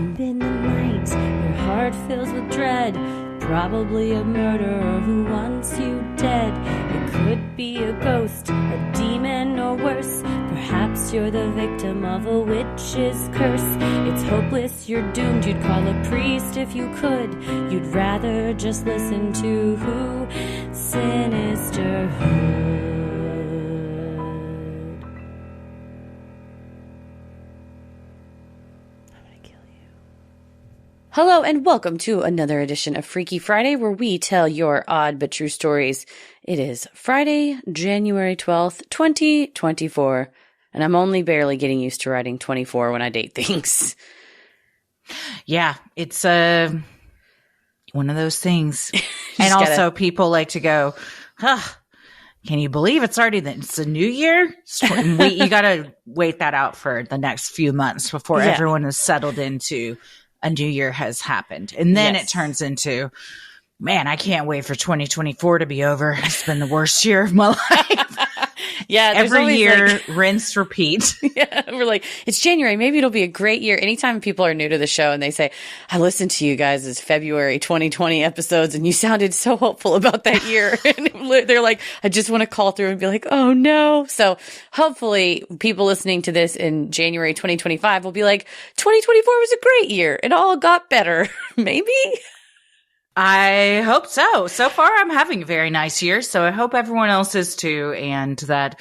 In the night, your heart fills with dread. Probably a murderer who wants you dead. It could be a ghost, a demon, or worse. Perhaps you're the victim of a witch's curse. It's hopeless, you're doomed. You'd call a priest if you could. You'd rather just listen to who? Sinisterhood. Hello and welcome to another edition of Freaky Friday, where we tell your odd but true stories. It is Friday, January 12th, 2024, and I'm only barely getting used to writing 24 when I date things. Yeah, it's one of those things. And also people like to go, can you believe it's a new year? You got to wait that out for the next few months before everyone is settled into a new year has happened. And then it turns into, man, I can't wait for 2024 to be over. It's been the worst year of my life. Every year, rinse, repeat. We're like, it's January. Maybe it'll be a great year. Anytime people are new to the show and they say, I listened to you guys' February 2020 episodes and you sounded so hopeful about that year. And they're like, I just want to call through and be like, oh no. So hopefully people listening to this in January 2025 will be like, 2024 was a great year. It all got better. Maybe. I hope so. So far, I'm having a very nice year, so I hope everyone else is too, and that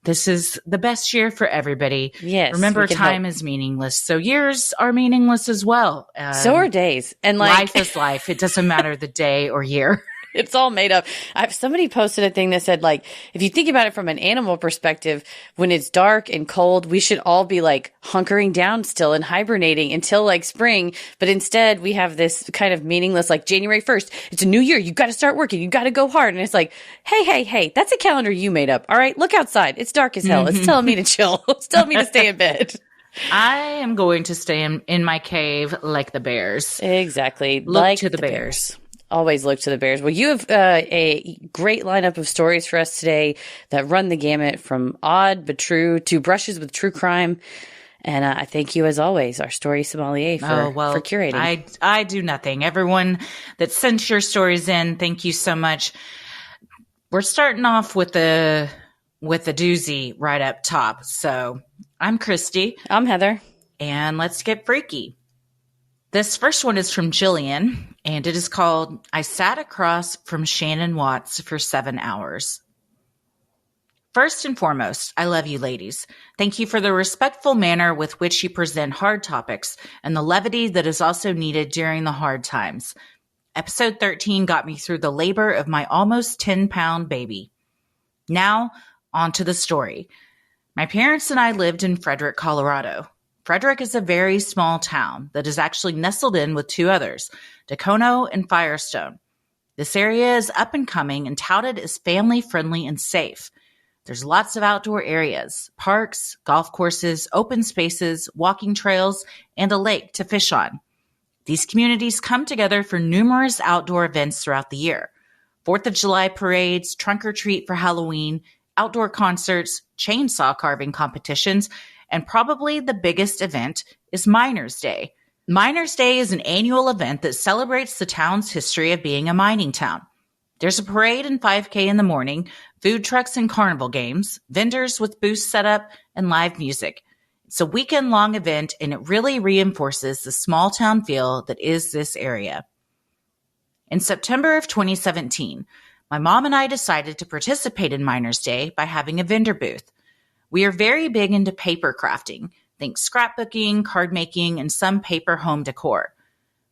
this is the best year for everybody. Yes. Remember, time is meaningless, so years are meaningless as well. So are days. And life is life. It doesn't matter the day or year. It's all made up. Somebody posted a thing that said, like, if you think about it from an animal perspective, when it's dark and cold, we should all be like hunkering down still and hibernating until like spring. But instead we have this kind of meaningless, like January 1st, it's a new year. You got to start working. You got to go hard. And it's like, hey, that's a calendar you made up. All right. Look outside. It's dark as hell. It's telling me to chill. It's telling me to stay in bed. I am going to stay in my cave like the bears. Exactly. Look like to the bears. Always look to the bears. Well, you have a great lineup of stories for us today that run the gamut from odd but true to brushes with true crime. And I thank you, as always, our story sommelier, for curating. I do nothing. Everyone that sent your stories in, thank you so much. We're starting off with the doozy right up top. So I'm Christy. I'm Heather. And let's get freaky. This first one is from Jillian, and it is called, I Sat Across from Shanann Watts for 7 hours. First and foremost, I love you ladies. Thank you for the respectful manner with which you present hard topics and the levity that is also needed during the hard times. Episode 13 got me through the labor of my almost 10-pound baby. Now, on to the story. My parents and I lived in Frederick, Colorado. Frederick is a very small town that is actually nestled in with two others, Dacono and Firestone. This area is up and coming and touted as family-friendly and safe. There's lots of outdoor areas, parks, golf courses, open spaces, walking trails, and a lake to fish on. These communities come together for numerous outdoor events throughout the year. 4th of July parades, trunk or treat for Halloween, outdoor concerts, chainsaw carving competitions, and probably the biggest event is Miners' Day. Miners' Day is an annual event that celebrates the town's history of being a mining town. There's a parade and 5K in the morning, food trucks and carnival games, vendors with booths set up, and live music. It's a weekend-long event, and it really reinforces the small-town feel that is this area. In September of 2017, my mom and I decided to participate in Miners' Day by having a vendor booth. We are very big into paper crafting, think scrapbooking, card making, and some paper home decor.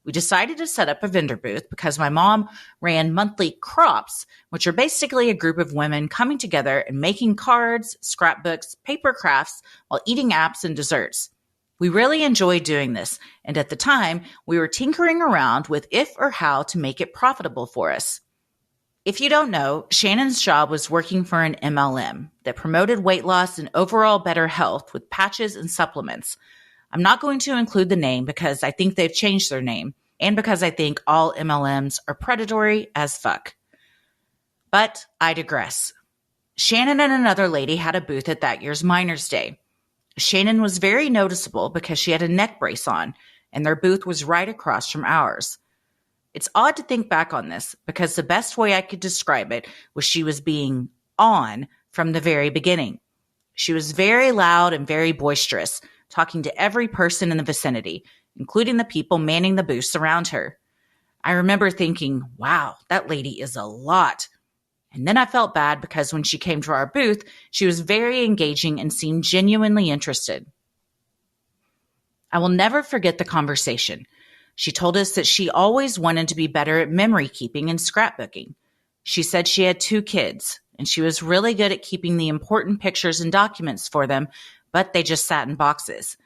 We decided to set up a vendor booth because my mom ran monthly crops, which are basically a group of women coming together and making cards, scrapbooks, paper crafts, while eating apps and desserts. We really enjoyed doing this, and at the time, we were tinkering around with if or how to make it profitable for us. If you don't know, Shannon's job was working for an MLM that promoted weight loss and overall better health with patches and supplements. I'm not going to include the name because I think they've changed their name and because I think all MLMs are predatory as fuck. But I digress. Shanann and another lady had a booth at that year's Miners' Day. Shanann was very noticeable because she had a neck brace on, and their booth was right across from ours. It's odd to think back on this because the best way I could describe it was she was being on from the very beginning. She was very loud and very boisterous, talking to every person in the vicinity, including the people manning the booths around her. I remember thinking, wow, that lady is a lot. And then I felt bad because when she came to our booth, she was very engaging and seemed genuinely interested. I will never forget the conversation. She told us that she always wanted to be better at memory keeping and scrapbooking. She said she had 2 kids, and she was really good at keeping the important pictures and documents for them, but they just sat in boxes.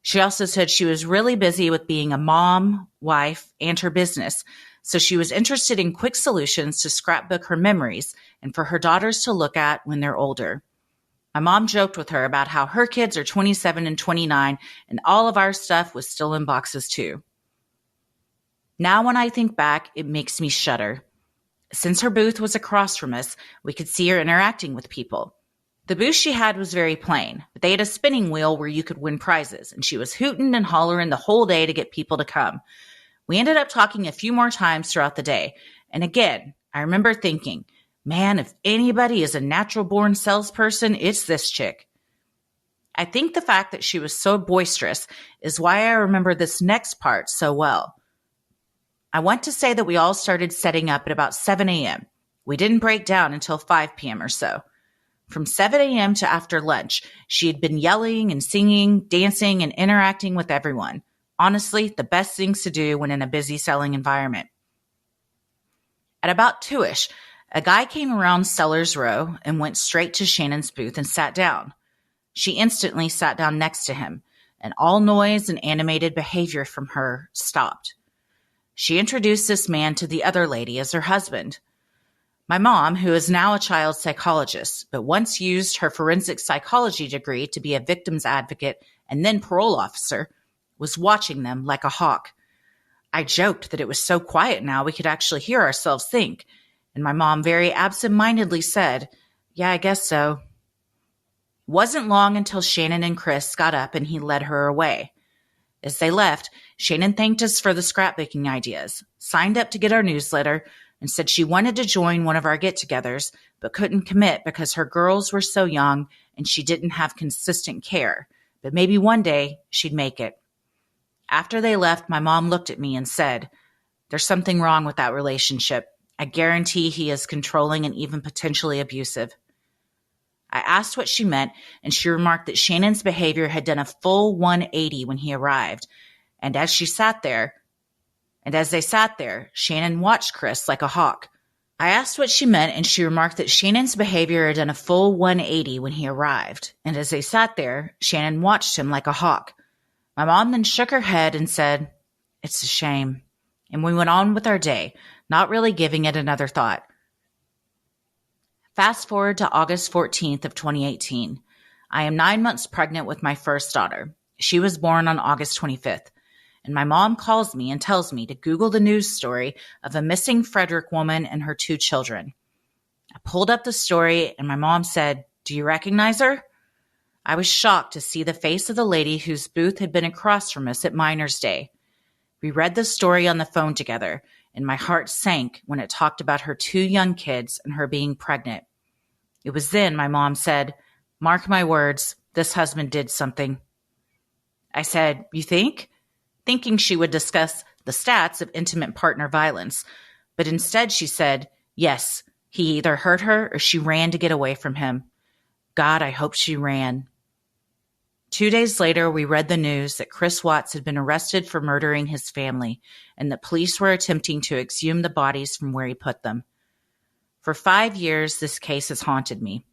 She also said she was really busy with being a mom, wife, and her business, so she was interested in quick solutions to scrapbook her memories and for her daughters to look at when they're older. My mom joked with her about how her kids are 27 and 29, and all of our stuff was still in boxes too. Now when I think back, it makes me shudder. Since her booth was across from us, we could see her interacting with people. The booth she had was very plain, but they had a spinning wheel where you could win prizes, and she was hooting and hollering the whole day to get people to come. We ended up talking a few more times throughout the day, and again, I remember thinking, man, if anybody is a natural-born salesperson, it's this chick. I think the fact that she was so boisterous is why I remember this next part so well. I want to say that we all started setting up at about 7 a.m. We didn't break down until 5 p.m. or so. From 7 a.m. to after lunch, she had been yelling and singing, dancing, and interacting with everyone. Honestly, the best things to do when in a busy selling environment. At about 2-ish, a guy came around Sellers Row and went straight to Shannon's booth and sat down. She instantly sat down next to him, and all noise and animated behavior from her stopped. She introduced this man to the other lady as her husband. My mom, who is now a child psychologist, but once used her forensic psychology degree to be a victim's advocate and then parole officer, was watching them like a hawk. I joked that it was so quiet now we could actually hear ourselves think, and my mom very absent-mindedly said, "Yeah, I guess so." Wasn't long until Shanann and Chris got up and he led her away. As they left, Shanann thanked us for the scrapbooking ideas, signed up to get our newsletter, and said she wanted to join one of our get-togethers, but couldn't commit because her girls were so young and she didn't have consistent care, but maybe one day she'd make it. After they left, my mom looked at me and said, "There's something wrong with that relationship. I guarantee he is controlling and even potentially abusive." I asked what she meant, and she remarked that Shannon's behavior had done a full 180 when he arrived, and as they sat there, Shanann watched Chris like a hawk. I asked what she meant, and she remarked that Shannon's behavior had done a full 180 when he arrived, and as they sat there, Shanann watched him like a hawk. My mom then shook her head and said, "It's a shame," and we went on with our day, not really giving it another thought. Fast forward to August 14th of 2018. I am 9 months pregnant with my first daughter. She was born on August 25th. And my mom calls me and tells me to Google the news story of a missing Frederick woman and her 2 children. I pulled up the story and my mom said, "Do you recognize her?" I was shocked to see the face of the lady whose booth had been across from us at Miners Day. We read the story on the phone together, and my heart sank when it talked about her 2 young kids and her being pregnant. It was then my mom said, "Mark my words, this husband did something." I said, "You think?" Thinking she would discuss the stats of intimate partner violence, but instead she said, "Yes, he either hurt her or she ran to get away from him. God, I hope she ran." 2 days later, we read the news that Chris Watts had been arrested for murdering his family, and that police were attempting to exhume the bodies from where he put them. For 5 years, this case has haunted me.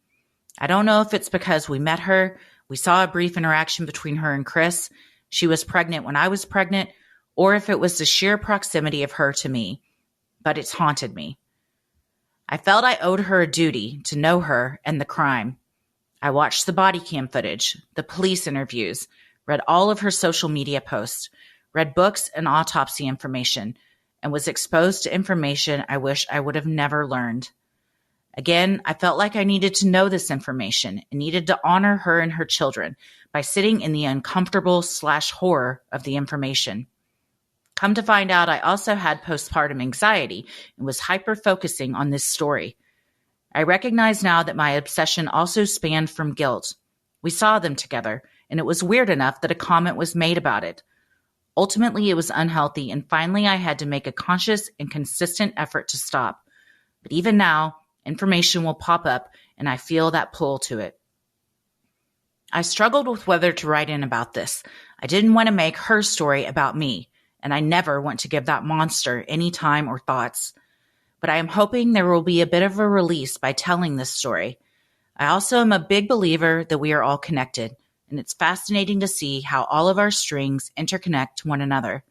I don't know if it's because we met her, we saw a brief interaction between her and Chris, she was pregnant when I was pregnant, or if it was the sheer proximity of her to me, but it's haunted me. I felt I owed her a duty to know her and the crime. I watched the body cam footage, the police interviews, read all of her social media posts, read books and autopsy information, and was exposed to information I wish I would have never learned. Again, I felt like I needed to know this information and needed to honor her and her children by sitting in the uncomfortable / horror of the information. Come to find out, I also had postpartum anxiety and was hyper-focusing on this story. I recognize now that my obsession also spanned from guilt. We saw them together, and it was weird enough that a comment was made about it. Ultimately, it was unhealthy, and finally I had to make a conscious and consistent effort to stop. But even now, information will pop up, and I feel that pull to it. I struggled with whether to write in about this. I didn't want to make her story about me, and I never want to give that monster any time or thoughts. But I am hoping there will be a bit of a release by telling this story. I also am a big believer that we are all connected, and it's fascinating to see how all of our strings interconnect to one another.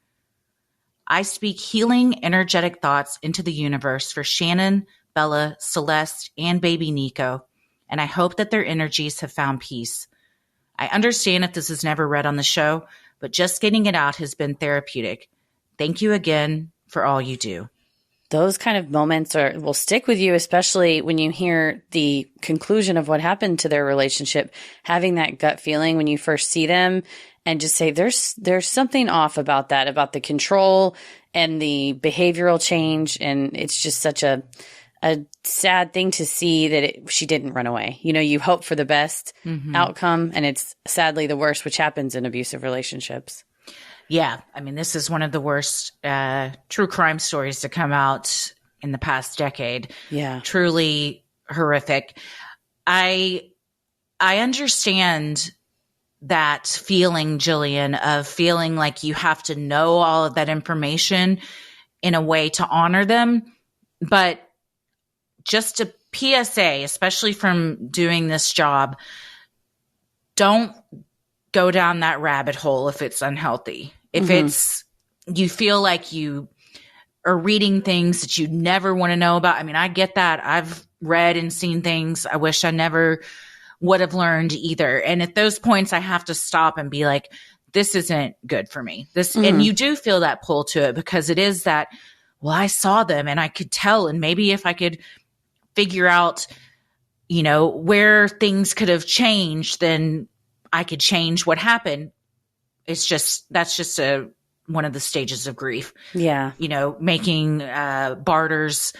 I speak healing, energetic thoughts into the universe for Shanann, Bella, Celeste, and baby Nico, and I hope that their energies have found peace. I understand if this is never read on the show, but just getting it out has been therapeutic. Thank you again for all you do. Those kind of moments will stick with you, especially when you hear the conclusion of what happened to their relationship, having that gut feeling when you first see them and just say, there's something off about that, about the control and the behavioral change. And it's just such a sad thing to see that she didn't run away. You know, you hope for the best outcome, and it's sadly the worst, which happens in abusive relationships. Yeah. I mean, this is one of the worst true crime stories to come out in the past decade. Yeah. Truly horrific. I understand that feeling, Jillian, of feeling like you have to know all of that information in a way to honor them. But just a PSA, especially from doing this job, don't go down that rabbit hole if it's unhealthy. If it's, you feel like you are reading things that you never want to know about. I mean, I get that. I've read and seen things I wish I never would have learned either. And at those points, I have to stop and be like, this isn't good for me. And you do feel that pull to it because it is that, well, I saw them and I could tell. And maybe if I could figure out, you know, where things could have changed, then I could change what happened. It's just, that's just one of the stages of grief. Yeah. You know, making barters,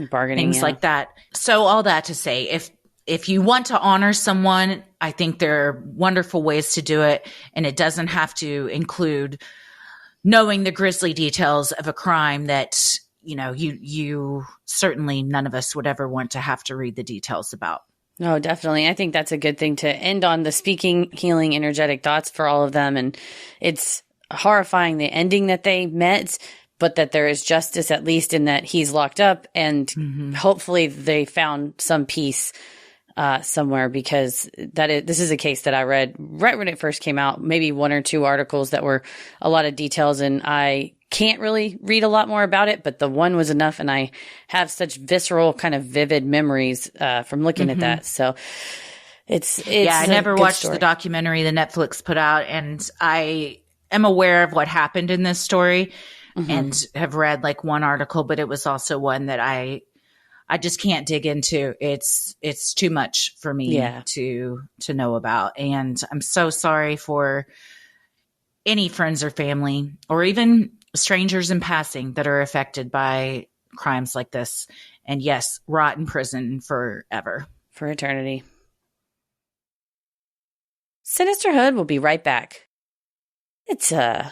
bargaining, things like that. So all that to say, if you want to honor someone, I think there are wonderful ways to do it. And it doesn't have to include knowing the grisly details of a crime that, you know, you certainly none of us would ever want to have to read the details about. No, definitely. I think that's a good thing to end on, the speaking, healing, energetic thoughts for all of them. And it's horrifying, the ending that they met, but that there is justice, at least in that he's locked up, and hopefully they found some peace somewhere, because this is a case that I read right when it first came out, maybe one or two articles that were a lot of details, and I can't really read a lot more about it, but the one was enough, and I have such visceral, kind of vivid memories from looking at that. So it's yeah, I never watched story. The documentary that Netflix put out, and I am aware of what happened in this story and have read like one article, but it was also one that I just can't dig into. It's too much for me to know about. And I'm so sorry for any friends or family, or even strangers in passing, that are affected by crimes like this. And yes, rot in prison forever. For eternity. Sinisterhood will be right back. It's a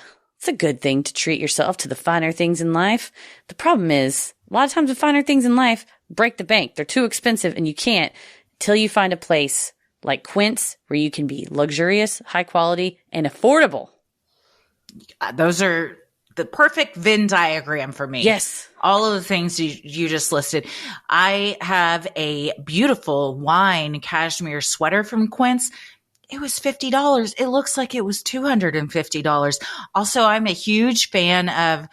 good thing to treat yourself to the finer things in life. The problem is, a lot of times the finer things in life break the bank. They're too expensive, and you can't till you find a place like Quince where you can be luxurious, high quality, and affordable. Those are the perfect Venn diagram for me. Yes. All of the things you just listed. I have a beautiful wine cashmere sweater from Quince. It was $50. It looks like it was $250. Also, I'm a huge fan of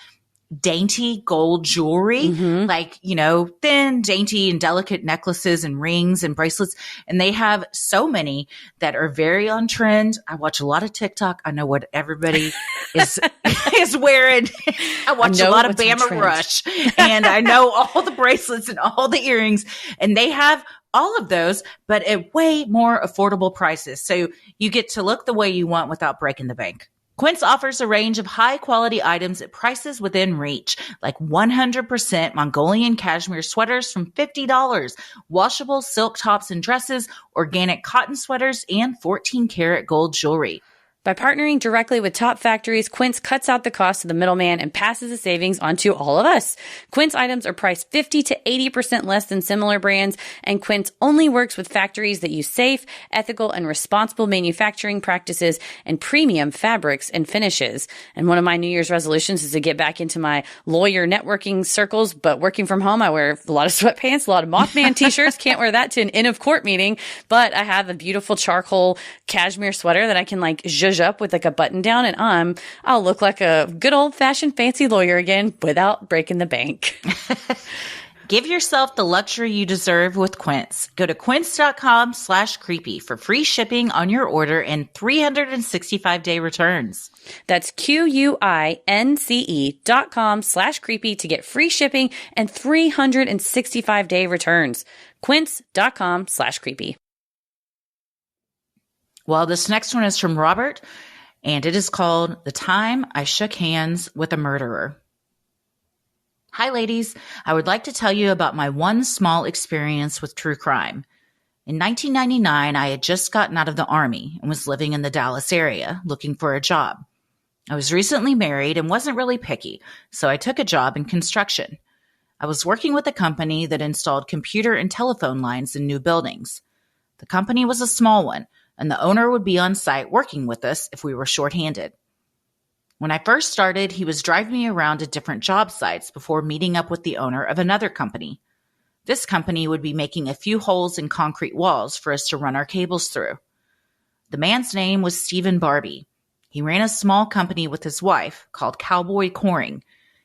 dainty gold jewelry, like, you know, thin, dainty and delicate necklaces and rings and bracelets. And they have so many that are very on trend. I watch a lot of TikTok. I know what everybody is wearing. I watch a lot of Bama Rush, and I know all the bracelets and all the earrings, and they have all of those, but at way more affordable prices. So you get to look the way you want without breaking the bank. Quince offers a range of high-quality items at prices within reach, like 100% Mongolian cashmere sweaters from $50, washable silk tops and dresses, organic cotton sweaters, and 14-karat gold jewelry. By partnering directly with top factories, Quince cuts out the cost of the middleman and passes the savings on to all of us. Quince items are priced 50 to 80% less than similar brands, and Quince only works with factories that use safe, ethical, and responsible manufacturing practices and premium fabrics and finishes. And one of my New Year's resolutions is to get back into my lawyer networking circles, but working from home, I wear a lot of sweatpants, a lot of Mothman t-shirts. Can't wear that to an end of court meeting, but I have a beautiful charcoal cashmere sweater that I can like zhuzh up with like a button down, and I'll look like a good old fashioned fancy lawyer again without breaking the bank. Give yourself the luxury you deserve with Quince. Go to quince.com/creepy for free shipping on your order and 365-day returns. That's QUINCE.com/creepy to get free shipping and 365-day returns. Quince.com/creepy. Well, this next one is from Robert, and it is called The Time I Shook Hands with a Murderer. Hi, ladies. I would like to tell you about my one small experience with true crime. In 1999, I had just gotten out of the Army and was living in the Dallas area looking for a job. I was recently married and wasn't really picky, so I took a job in construction. I was working with a company that installed computer and telephone lines in new buildings. The company was a small one, and the owner would be on site working with us if we were shorthanded. When I first started, he was driving me around to different job sites before meeting up with the owner of another company. This company would be making a few holes in concrete walls for us to run our cables through. The man's name was Stephen Barbie. He ran a small company with his wife called Cowboy Coring.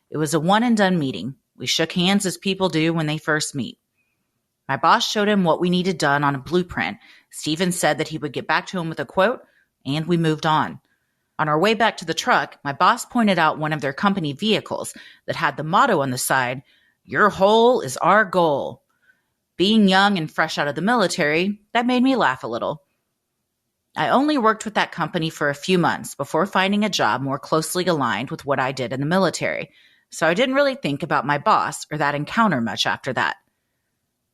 It was a one-and-done meeting. We shook hands as people do when they first meet. My boss showed him what we needed done on a blueprint. Stephen said that he would get back to him with a quote, and we moved on. On our way back to the truck, my boss pointed out one of their company vehicles that had the motto on the side, "Your hole is our goal." Being young and fresh out of the military, that made me laugh a little. I only worked with that company for a few months before finding a job more closely aligned with what I did in the military, so I didn't really think about my boss or that encounter much after that.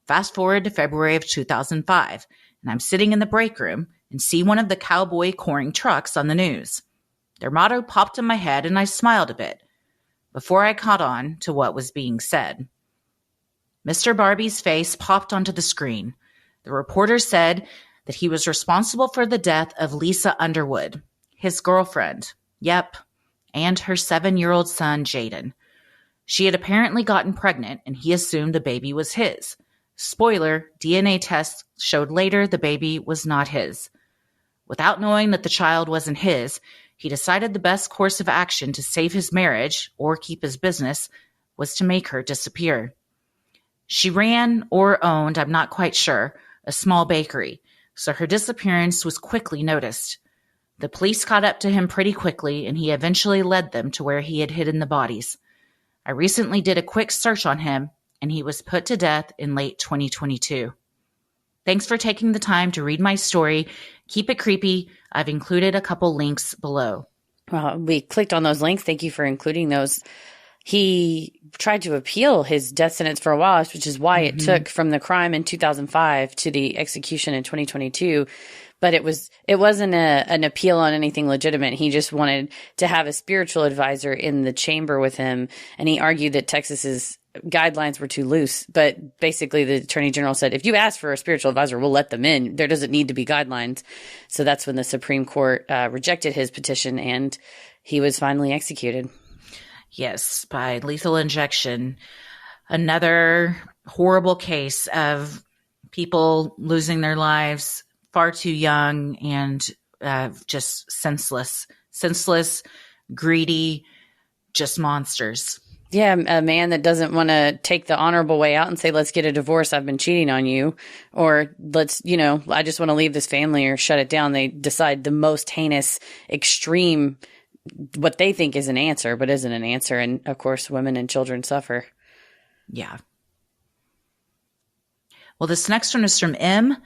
Fast forward to February of 2005, and I'm sitting in the break room and see one of the Cowboy Coring trucks on the news. Their motto popped in my head, and I smiled a bit before I caught on to what was being said. Mr. Barbie's face popped onto the screen. The reporter said that he was responsible for the death of Lisa Underwood, his girlfriend, and her 7-year-old son, Jaden. She had apparently gotten pregnant, and he assumed the baby was his. Spoiler, DNA tests showed later the baby was not his. Without knowing that the child wasn't his, he decided the best course of action to save his marriage or keep his business was to make her disappear. She ran or owned, I'm not quite sure, a small bakery, so her disappearance was quickly noticed. The police caught up to him pretty quickly, and he eventually led them to where he had hidden the bodies. I recently did a quick search on him, and he was put to death in late 2022. Thanks for taking the time to read my story. Keep it creepy. I've included a couple links below. Well, we clicked on those links. Thank you for including those. He tried to appeal his death sentence for a while, which is why it took from the crime in 2005 to the execution in 2022. But it wasn't an appeal on anything legitimate. He just wanted to have a spiritual advisor in the chamber with him, and he argued that Texas's guidelines were too loose. But basically, the attorney general said, if you ask for a spiritual advisor, we'll let them in. There doesn't need to be guidelines. So that's when the Supreme Court rejected his petition, and he was finally executed. Yes, by lethal injection. Another horrible case of people losing their lives far too young and just senseless, greedy, just monsters. Yeah, a man that doesn't want to take the honorable way out and say, let's get a divorce, I've been cheating on you, or I just want to leave this family or shut it down. They decide the most heinous, extreme, what they think is an answer, but isn't an answer. And of course, women and children suffer. Yeah. Well, this next one is from M,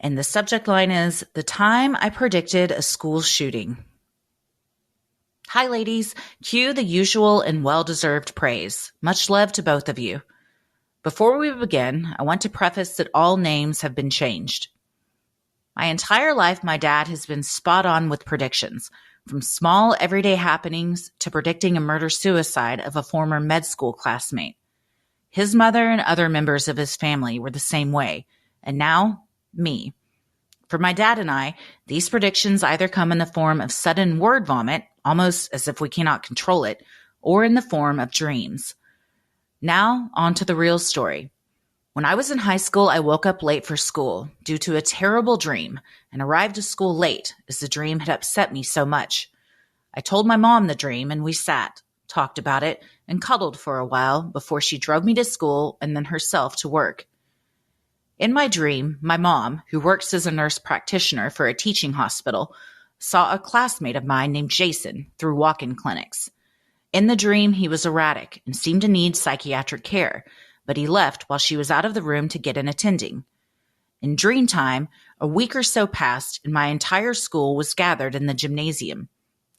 and the subject line is, "The time I predicted a school shooting." Hi, ladies. Cue the usual and well-deserved praise. Much love to both of you. Before we begin, I want to preface that all names have been changed. My entire life, my dad has been spot on with predictions, from small everyday happenings to predicting a murder-suicide of a former med school classmate. His mother and other members of his family were the same way, and now, me. For my dad and I, these predictions either come in the form of sudden word vomit, almost as if we cannot control it, or in the form of dreams. Now, on to the real story. When I was in high school, I woke up late for school due to a terrible dream and arrived to school late as the dream had upset me so much. I told my mom the dream and we sat, talked about it, and cuddled for a while before she drove me to school and then herself to work. In my dream, my mom, who works as a nurse practitioner for a teaching hospital, saw a classmate of mine named Jason through walk-in clinics. In the dream, he was erratic and seemed to need psychiatric care, but he left while she was out of the room to get an attending. In dream time, a week or so passed and my entire school was gathered in the gymnasium.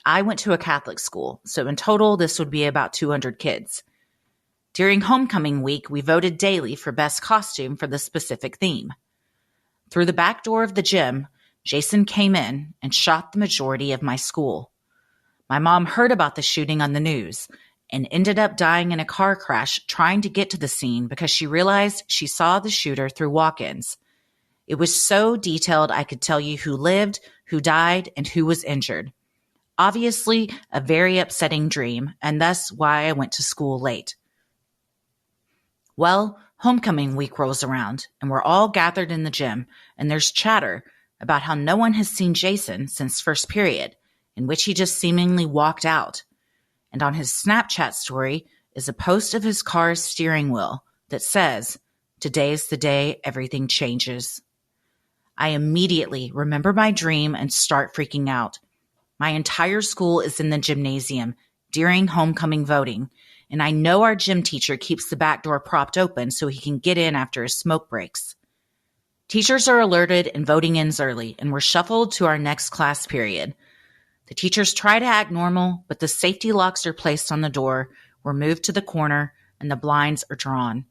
I went to a Catholic school, so in total this would be about 200 kids. During homecoming week, we voted daily for best costume for the specific theme. Through the back door of the gym, Jason came in and shot the majority of my school. My mom heard about the shooting on the news and ended up dying in a car crash trying to get to the scene because she realized she saw the shooter through walk-ins. It was so detailed I could tell you who lived, who died, and who was injured. Obviously, a very upsetting dream, and thus why I went to school late. Well, homecoming week rolls around, and we're all gathered in the gym, and there's chatter about how no one has seen Jason since first period, in which he just seemingly walked out. And on his Snapchat story is a post of his car's steering wheel that says, "Today's the day everything changes." I immediately remember my dream and start freaking out. My entire school is in the gymnasium during homecoming voting, and I know our gym teacher keeps the back door propped open so he can get in after his smoke breaks. Teachers are alerted and voting ends early, and we're shuffled to our next class period. The teachers try to act normal, but the safety locks are placed on the door, we're moved to the corner, and the blinds are drawn.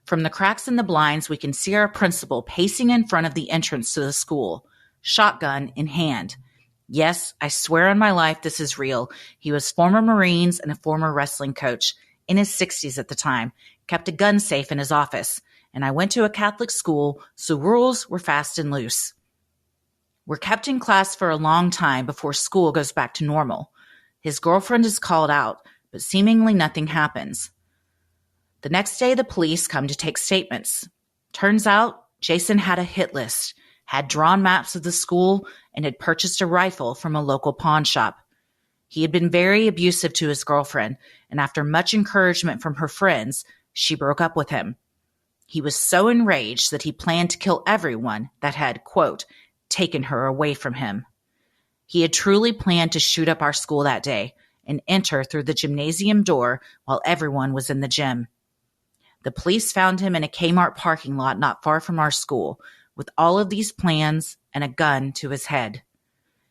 From the cracks in the blinds, we can see our principal pacing in front of the entrance to the school, shotgun in hand. Yes, I swear on my life this is real. He was former Marines and a former wrestling coach, in his 60s at the time, kept a gun safe in his office, and I went to a Catholic school, so rules were fast and loose. We're kept in class for a long time before school goes back to normal. His girlfriend is called out, but seemingly nothing happens. The next day, the police come to take statements. Turns out, Jason had a hit list, had drawn maps of the school, and had purchased a rifle from a local pawn shop. He had been very abusive to his girlfriend, and after much encouragement from her friends, she broke up with him. He was so enraged that he planned to kill everyone that had, quote, taken her away from him. He had truly planned to shoot up our school that day and enter through the gymnasium door while everyone was in the gym. The police found him in a Kmart parking lot not far from our school, with all of these plans and a gun to his head.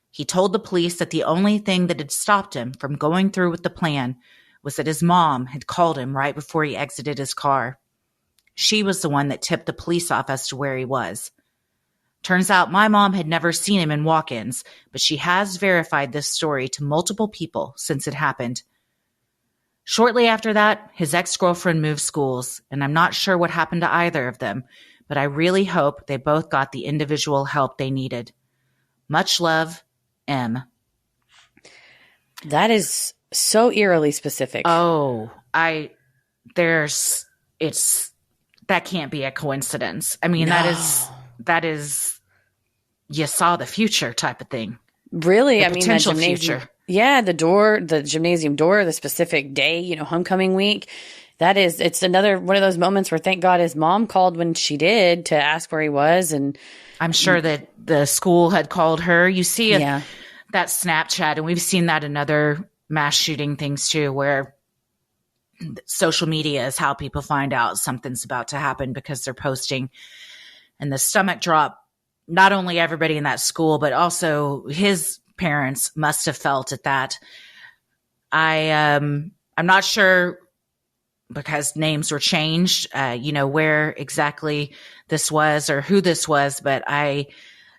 He told the police that the only thing that had stopped him from going through with the plan was that his mom had called him right before he exited his car. She was the one that tipped the police off as to where he was. Turns out my mom had never seen him in walk-ins, but she has verified this story to multiple people since it happened. Shortly after that, his ex-girlfriend moved schools, and I'm not sure what happened to either of them, but I really hope they both got the individual help they needed. Much love, M. That is so eerily specific. Oh, that can't be a coincidence. I mean, No. that is, you saw the future type of thing. Really? I mean, that Potential gymnasium, future. yeah, the gymnasium door, the specific day, homecoming week. It's another one of those moments where thank God his mom called when she did to ask where he was. And I'm sure that the school had called her. You see yeah, that Snapchat, and we've seen that in other mass shooting things too, where social media is how people find out something's about to happen because they're posting. And the stomach drop, not only everybody in that school, but also his parents must have felt at that. I'm not sure because names were changed, where exactly this was or who this was, but I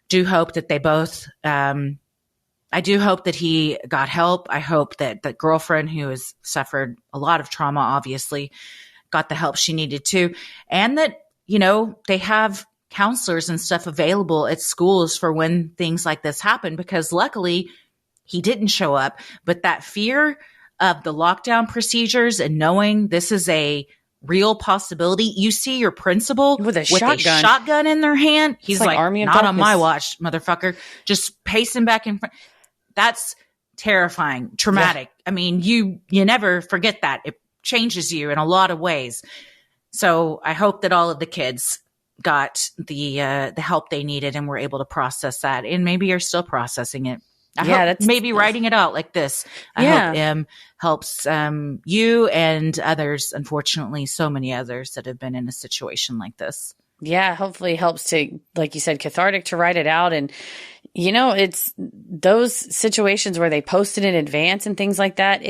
do hope that they both, I do hope that he got help. I hope that the girlfriend who has suffered a lot of trauma, obviously, got the help she needed too. And that, they have counselors and stuff available at schools for when things like this happen, because luckily he didn't show up. But that fear of the lockdown procedures and knowing this is a real possibility. You see your principal with a shotgun in their hand. He's like Army of not Darkness. on my watch, motherfucker. Just pacing back in front. That's terrifying, traumatic. Yeah. I mean, you never forget that. It changes you in a lot of ways. So I hope that all of the kids got the help they needed and were able to process that, and maybe are still processing it. I hope maybe writing it out like this. I hope M helps you and others, unfortunately, so many others that have been in a situation like this. Yeah, hopefully helps to, like you said, cathartic to write it out. And, it's those situations where they post it in advance and things like that.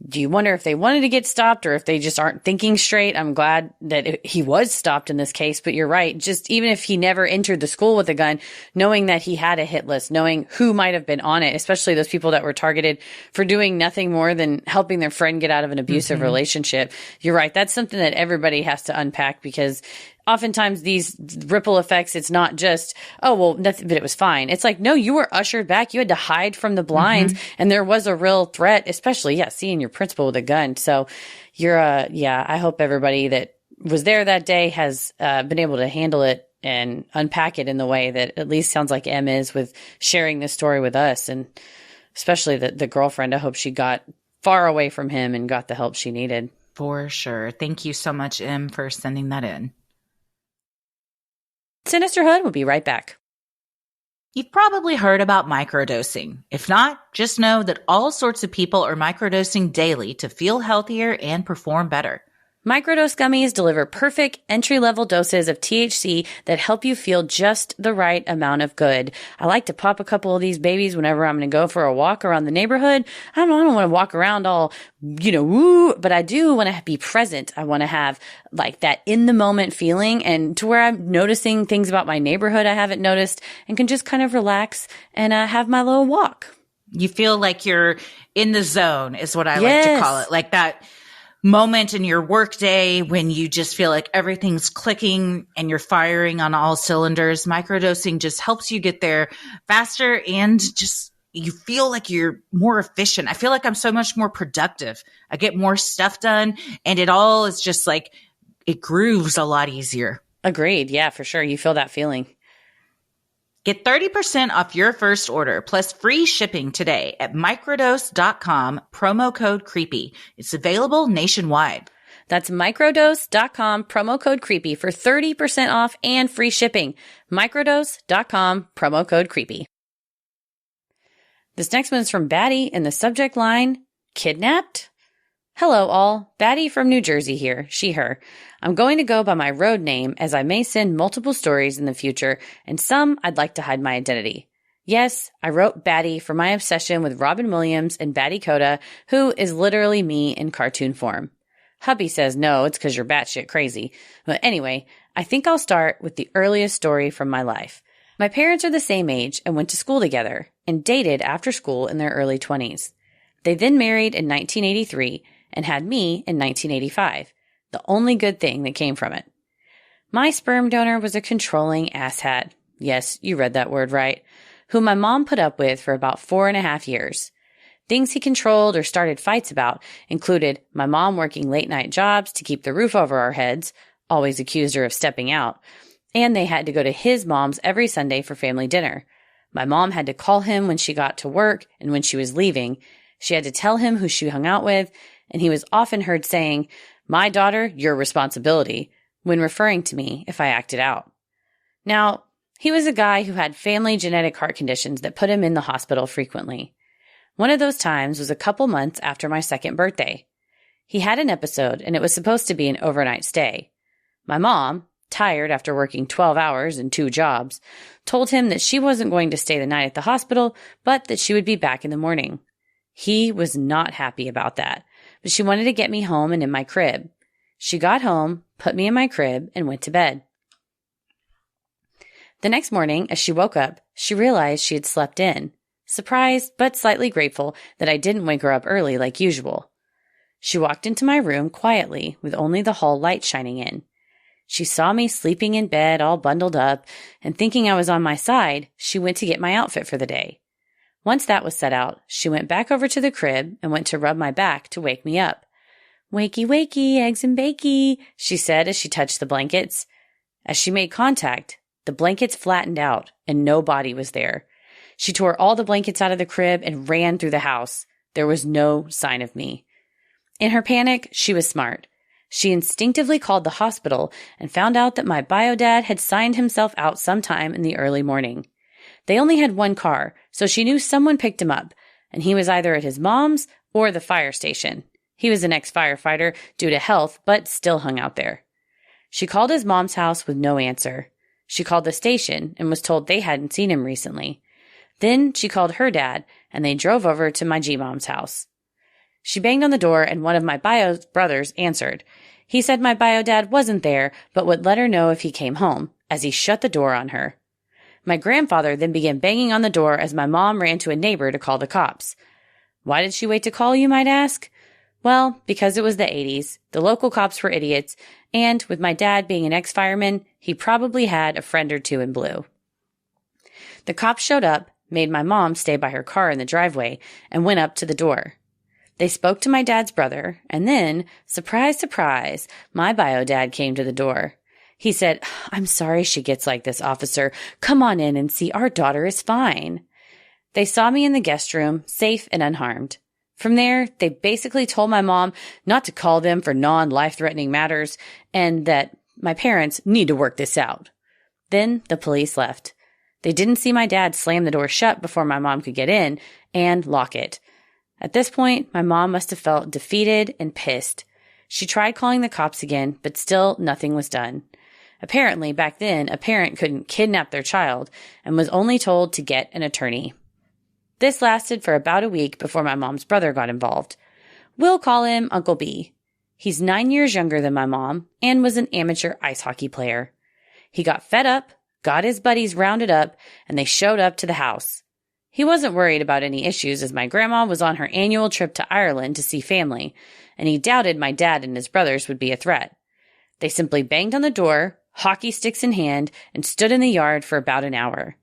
Do you wonder if they wanted to get stopped or if they just aren't thinking straight? I'm glad that he was stopped in this case, but you're right. Just even if he never entered the school with a gun, knowing that he had a hit list, knowing who might have been on it, especially those people that were targeted for doing nothing more than helping their friend get out of an abusive relationship. You're right. That's something that everybody has to unpack, because oftentimes these ripple effects, it's not just, oh, well, nothing, but it was fine. It's like, no, you were ushered back. You had to hide from the blinds, and there was a real threat, especially, seeing your principal with a gun. So you're, I hope everybody that was there that day has been able to handle it and unpack it in the way that at least sounds like M is with sharing this story with us. And especially the girlfriend, I hope she got far away from him and got the help she needed. For sure. Thank you so much, M, for sending that in. Sinisterhood will be right back. You've probably heard about microdosing. If not, just know that all sorts of people are microdosing daily to feel healthier and perform better. Microdose gummies deliver perfect entry-level doses of THC that help you feel just the right amount of good. I like to pop a couple of these babies whenever I'm going to go for a walk around the neighborhood. I don't want to walk around all, woo, but I do want to be present. I want to have like that in the moment feeling, and to where I'm noticing things about my neighborhood I haven't noticed, and can just kind of relax and have my little walk. You feel like you're in the zone is what I like to call it. Like that moment in your workday when you just feel like everything's clicking and you're firing on all cylinders. Microdosing just helps you get there faster, and just you feel like you're more efficient. I feel like I'm so much more productive. I get more stuff done, and it all is just like it grooves a lot easier. Agreed. Yeah, for sure. You feel that feeling. Get 30% off your first order plus free shipping today at microdose.com, promo code CREEPY. It's available nationwide. That's microdose.com, promo code CREEPY for 30% off and free shipping. Microdose.com, promo code CREEPY. This next one is from Batty in the subject line, kidnapped? Hello all, Batty from New Jersey here, she, her. I'm going to go by my road name as I may send multiple stories in the future, and some I'd like to hide my identity. Yes, I wrote Batty for my obsession with Robin Williams and Batty Coda, who is literally me in cartoon form. Hubby says no, it's because you're batshit crazy. But anyway, I think I'll start with the earliest story from my life. My parents are the same age and went to school together, and dated after school in their early 20s. They then married in 1983 and had me in 1985. The only good thing that came from it. My sperm donor was a controlling asshat. Yes, you read that word right. Whom my mom put up with for about 4.5 years. Things he controlled or started fights about included my mom working late-night jobs to keep the roof over our heads, always accused her of stepping out, and they had to go to his mom's every Sunday for family dinner. My mom had to call him when she got to work and when she was leaving. She had to tell him who she hung out with, and he was often heard saying, "My daughter, your responsibility," when referring to me if I acted out. Now, he was a guy who had family genetic heart conditions that put him in the hospital frequently. One of those times was a couple months after my second birthday. He had an episode, and it was supposed to be an overnight stay. My mom, tired after working 12 hours and 2 jobs, told him that she wasn't going to stay the night at the hospital, but that she would be back in the morning. He was not happy about that, but she wanted to get me home and in my crib. She got home, put me in my crib, and went to bed. The next morning, as she woke up, she realized she had slept in, surprised but slightly grateful that I didn't wake her up early like usual. She walked into my room quietly with only the hall light shining in. She saw me sleeping in bed all bundled up, and thinking I was on my side, she went to get my outfit for the day. Once that was set out, she went back over to the crib and went to rub my back to wake me up. "Wakey, wakey, eggs and bakey," she said as she touched the blankets. As she made contact, the blankets flattened out and no body was there. She tore all the blankets out of the crib and ran through the house. There was no sign of me. In her panic, she was smart. She instinctively called the hospital and found out that my bio-dad had signed himself out sometime in the early morning. They only had one car, so she knew someone picked him up, and he was either at his mom's or the fire station. He was an ex-firefighter due to health, but still hung out there. She called his mom's house with no answer. She called the station and was told they hadn't seen him recently. Then she called her dad, and they drove over to my G-mom's house. She banged on the door, and one of my bio brothers answered. He said my bio-dad wasn't there, but would let her know if he came home, as he shut the door on her. My grandfather then began banging on the door as my mom ran to a neighbor to call the cops. Why did she wait to call, you might ask? Well, because it was the 80s, the local cops were idiots, and with my dad being an ex-fireman, he probably had a friend or two in blue. The cops showed up, made my mom stay by her car in the driveway, and went up to the door. They spoke to my dad's brother, and then, surprise, surprise, my bio-dad came to the door. He said, "I'm sorry she gets like this, officer. Come on in and see our daughter is fine." They saw me in the guest room, safe and unharmed. From there, they basically told my mom not to call them for non-life-threatening matters and that my parents need to work this out. Then the police left. They didn't see my dad slam the door shut before my mom could get in and lock it. At this point, my mom must have felt defeated and pissed. She tried calling the cops again, but still nothing was done. Apparently, back then, a parent couldn't kidnap their child and was only told to get an attorney. This lasted for about a week before my mom's brother got involved. We'll call him Uncle B. He's 9 years younger than my mom and was an amateur ice hockey player. He got fed up, got his buddies rounded up, and they showed up to the house. He wasn't worried about any issues as my grandma was on her annual trip to Ireland to see family, and he doubted my dad and his brothers would be a threat. They simply banged on the door, hockey sticks in hand, and stood in the yard for about an hour.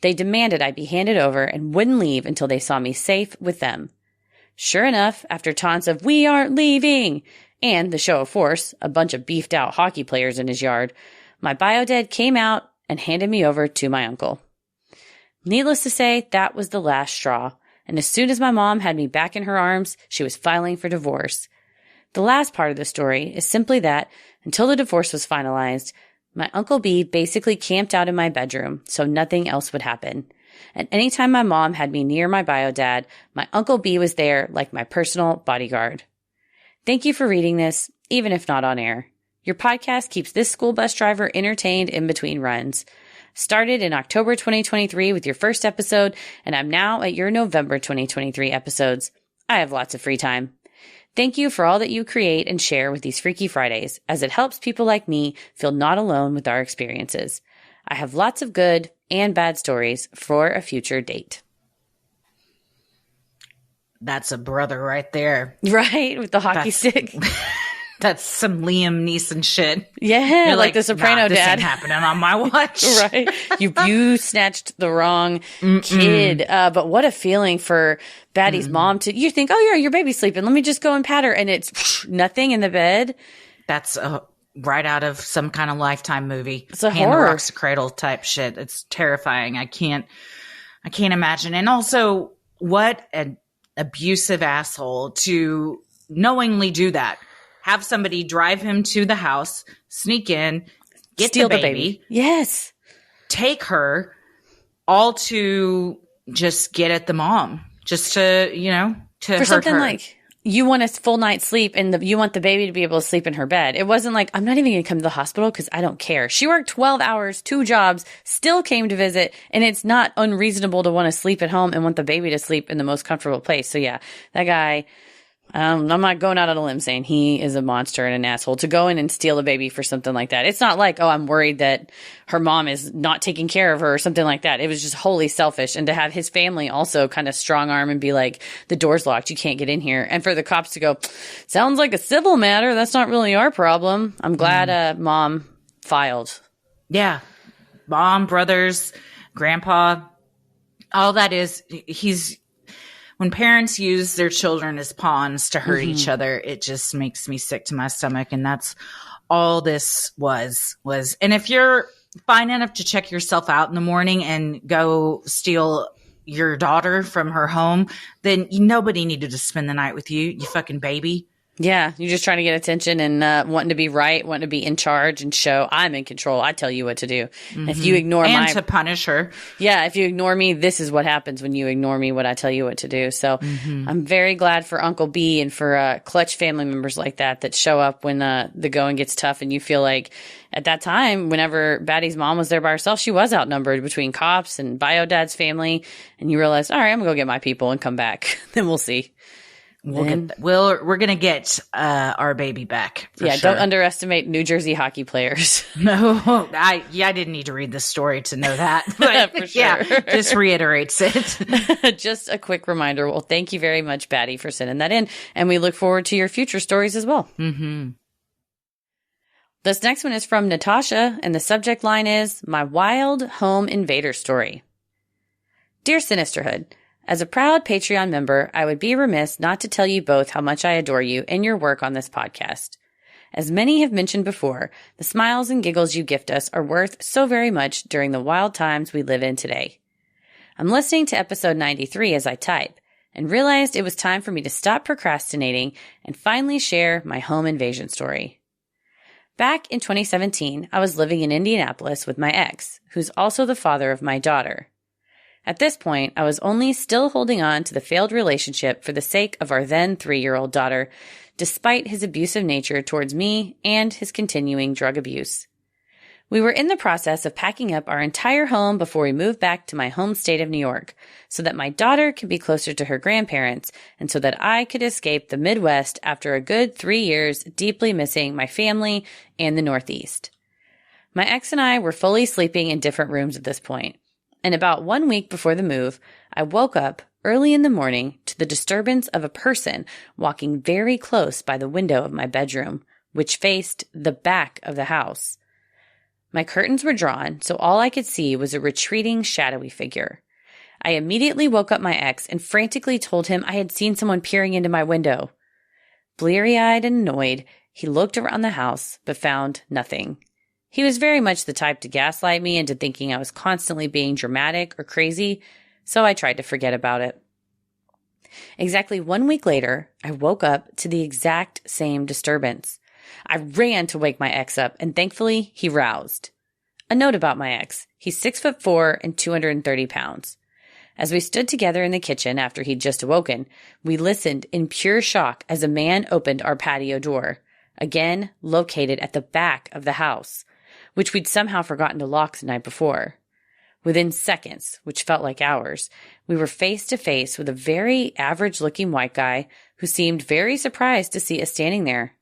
They demanded I be handed over and wouldn't leave until they saw me safe with them. Sure enough, after taunts of "we aren't leaving," and the show of force, a bunch of beefed out hockey players in his yard, my bio-dad came out and handed me over to my uncle. Needless to say, that was the last straw, and as soon as my mom had me back in her arms, she was filing for divorce. The last part of the story is simply that, until the divorce was finalized, my Uncle B basically camped out in my bedroom, so nothing else would happen. And anytime my mom had me near my bio-dad, my Uncle B was there like my personal bodyguard. Thank you for reading this, even if not on air. Your podcast keeps this school bus driver entertained in between runs. Started in October 2023 with your first episode, and I'm now at your November 2023 episodes. I have lots of free time. Thank you for all that you create and share with these Freaky Fridays, as it helps people like me feel not alone with our experiences. I have lots of good and bad stories for a future date. That's a brother right there. Right? With the hockey stick. That's some Liam Neeson shit. Yeah, You're like the Soprano this dad. ain't happening on my watch. Right. You snatched the wrong kid. But what a feeling for Baddie's mom to, you think, oh, yeah, your baby's sleeping. Let me just go and pat her. And it's nothing in the bed. That's right out of some kind of Lifetime movie. It's a Hand horror. the Rocks Cradle type shit. It's terrifying. I can't imagine. And also, what an abusive asshole to knowingly do that. Have somebody drive him to the house, sneak in, steal the baby. Yes. Take her, all to just get at the mom, just to, to For hurt something her. like you want a full night's sleep and you want the baby to be able to sleep in her bed. It wasn't like, I'm not even going to come to the hospital because I don't care. She worked 12 hours, 2 jobs, still came to visit, and it's not unreasonable to want to sleep at home and want the baby to sleep in the most comfortable place. So yeah, that guy, I'm not going out on a limb saying he is a monster and an asshole to go in and steal a baby for something like that. It's not like, oh, I'm worried that her mom is not taking care of her or something like that. It was just wholly selfish. And to have his family also kind of strong arm and be like, the door's locked, you can't get in here. And for the cops to go, sounds like a civil matter. That's not really our problem. I'm glad mom filed. Yeah. Mom, brothers, grandpa, all that is, when parents use their children as pawns to hurt each other, it just makes me sick to my stomach. And that's all this was. And if you're fine enough to check yourself out in the morning and go steal your daughter from her home, then nobody needed to spend the night with you, you fucking baby. Yeah, you're just trying to get attention and wanting to be right, wanting to be in charge and show I'm in control. I tell you what to do. If you ignore and to punish her. Yeah, if you ignore me, this is what happens when you ignore me, what I tell you what to do. So I'm very glad for Uncle B and for clutch family members like that show up when the going gets tough and you feel like at that time, whenever Baddie's mom was there by herself, she was outnumbered between cops and Bio Dad's family. And you realize, all right, I'm going to go get my people and come back. Then we'll see. We're gonna get our baby back. Yeah, sure. Don't underestimate New Jersey hockey players. No, I didn't need to read this story to know that. But For sure. Yeah, just reiterates it. Just a quick reminder. Well, thank you very much, Baddie, for sending that in, and we look forward to your future stories as well. This next one is from Natasha, and the subject line is "My Wild Home-Invader Story." Dear Sinisterhood. As a proud Patreon member, I would be remiss not to tell you both how much I adore you and your work on this podcast. As many have mentioned before, the smiles and giggles you gift us are worth so very much during the wild times we live in today. I'm listening to episode 93 as I type, and realized it was time for me to stop procrastinating and finally share my home invasion story. Back in 2017, I was living in Indianapolis with my ex, who's also the father of my daughter. At this point, I was only still holding on to the failed relationship for the sake of our then 3-year-old daughter, despite his abusive nature towards me and his continuing drug abuse. We were in the process of packing up our entire home before we moved back to my home state of New York, so that my daughter could be closer to her grandparents and so that I could escape the Midwest after a good 3 years deeply missing my family and the Northeast. My ex and I were fully sleeping in different rooms at this point. And about 1 week before the move, I woke up early in the morning to the disturbance of a person walking very close by the window of my bedroom, which faced the back of the house. My curtains were drawn, so all I could see was a retreating, shadowy figure. I immediately woke up my ex and frantically told him I had seen someone peering into my window. Bleary-eyed and annoyed, he looked around the house, but found nothing. He was very much the type to gaslight me into thinking I was constantly being dramatic or crazy, so I tried to forget about it. Exactly 1 week later, I woke up to the exact same disturbance. I ran to wake my ex up, and thankfully, he roused. A note about my ex. He's 6'4" and 230 pounds. As we stood together in the kitchen after he'd just awoken, we listened in pure shock as a man opened our patio door, again located at the back of the house, which we'd somehow forgotten to lock the night before. Within seconds, which felt like hours, we were face to face with a very average-looking white guy who seemed very surprised to see us standing there.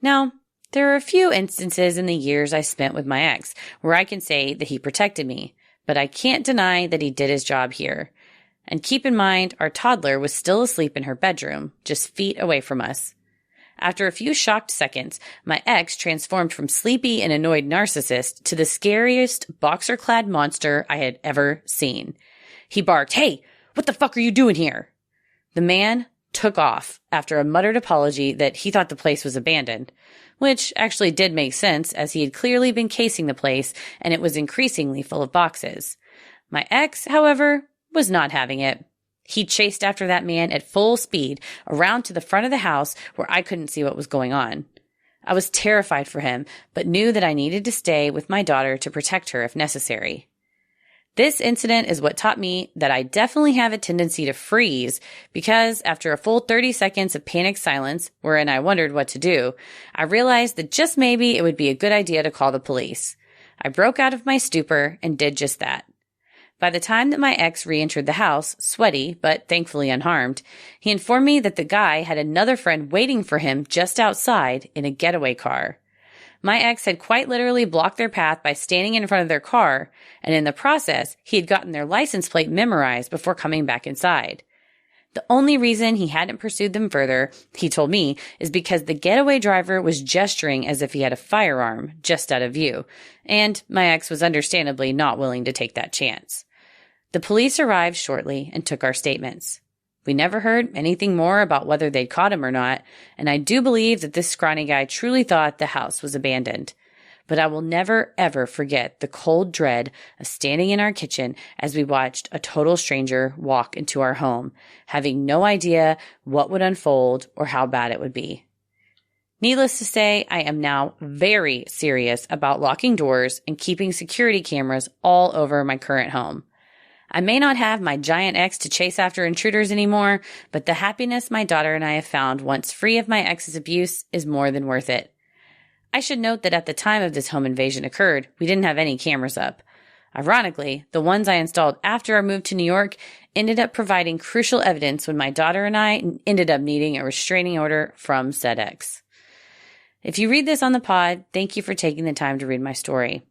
Now, there are a few instances in the years I spent with my ex where I can say that he protected me, but I can't deny that he did his job here. And keep in mind, our toddler was still asleep in her bedroom, just feet away from us. After a few shocked seconds, my ex transformed from sleepy and annoyed narcissist to the scariest boxer-clad monster I had ever seen. He barked, "Hey, what the fuck are you doing here?" The man took off after a muttered apology that he thought the place was abandoned, which actually did make sense as he had clearly been casing the place and it was increasingly full of boxes. My ex, however, was not having it. He chased after that man at full speed around to the front of the house where I couldn't see what was going on. I was terrified for him, but knew that I needed to stay with my daughter to protect her if necessary. This incident is what taught me that I definitely have a tendency to freeze because after a full 30 seconds of panicked silence, wherein I wondered what to do, I realized that just maybe it would be a good idea to call the police. I broke out of my stupor and did just that. By the time that my ex re-entered the house, sweaty, but thankfully unharmed, he informed me that the guy had another friend waiting for him just outside in a getaway car. My ex had quite literally blocked their path by standing in front of their car, and in the process, he had gotten their license plate memorized before coming back inside. The only reason he hadn't pursued them further, he told me, is because the getaway driver was gesturing as if he had a firearm just out of view, and my ex was understandably not willing to take that chance. The police arrived shortly and took our statements. We never heard anything more about whether they'd caught him or not, and I do believe that this scrawny guy truly thought the house was abandoned. But I will never, ever forget the cold dread of standing in our kitchen as we watched a total stranger walk into our home, having no idea what would unfold or how bad it would be. Needless to say, I am now very serious about locking doors and keeping security cameras all over my current home. I may not have my giant ex to chase after intruders anymore, but the happiness my daughter and I have found once free of my ex's abuse is more than worth it. I should note that at the time of this home invasion occurred, we didn't have any cameras up. Ironically, the ones I installed after our move to New York ended up providing crucial evidence when my daughter and I ended up needing a restraining order from said ex. If you read this on the pod, thank you for taking the time to read my story.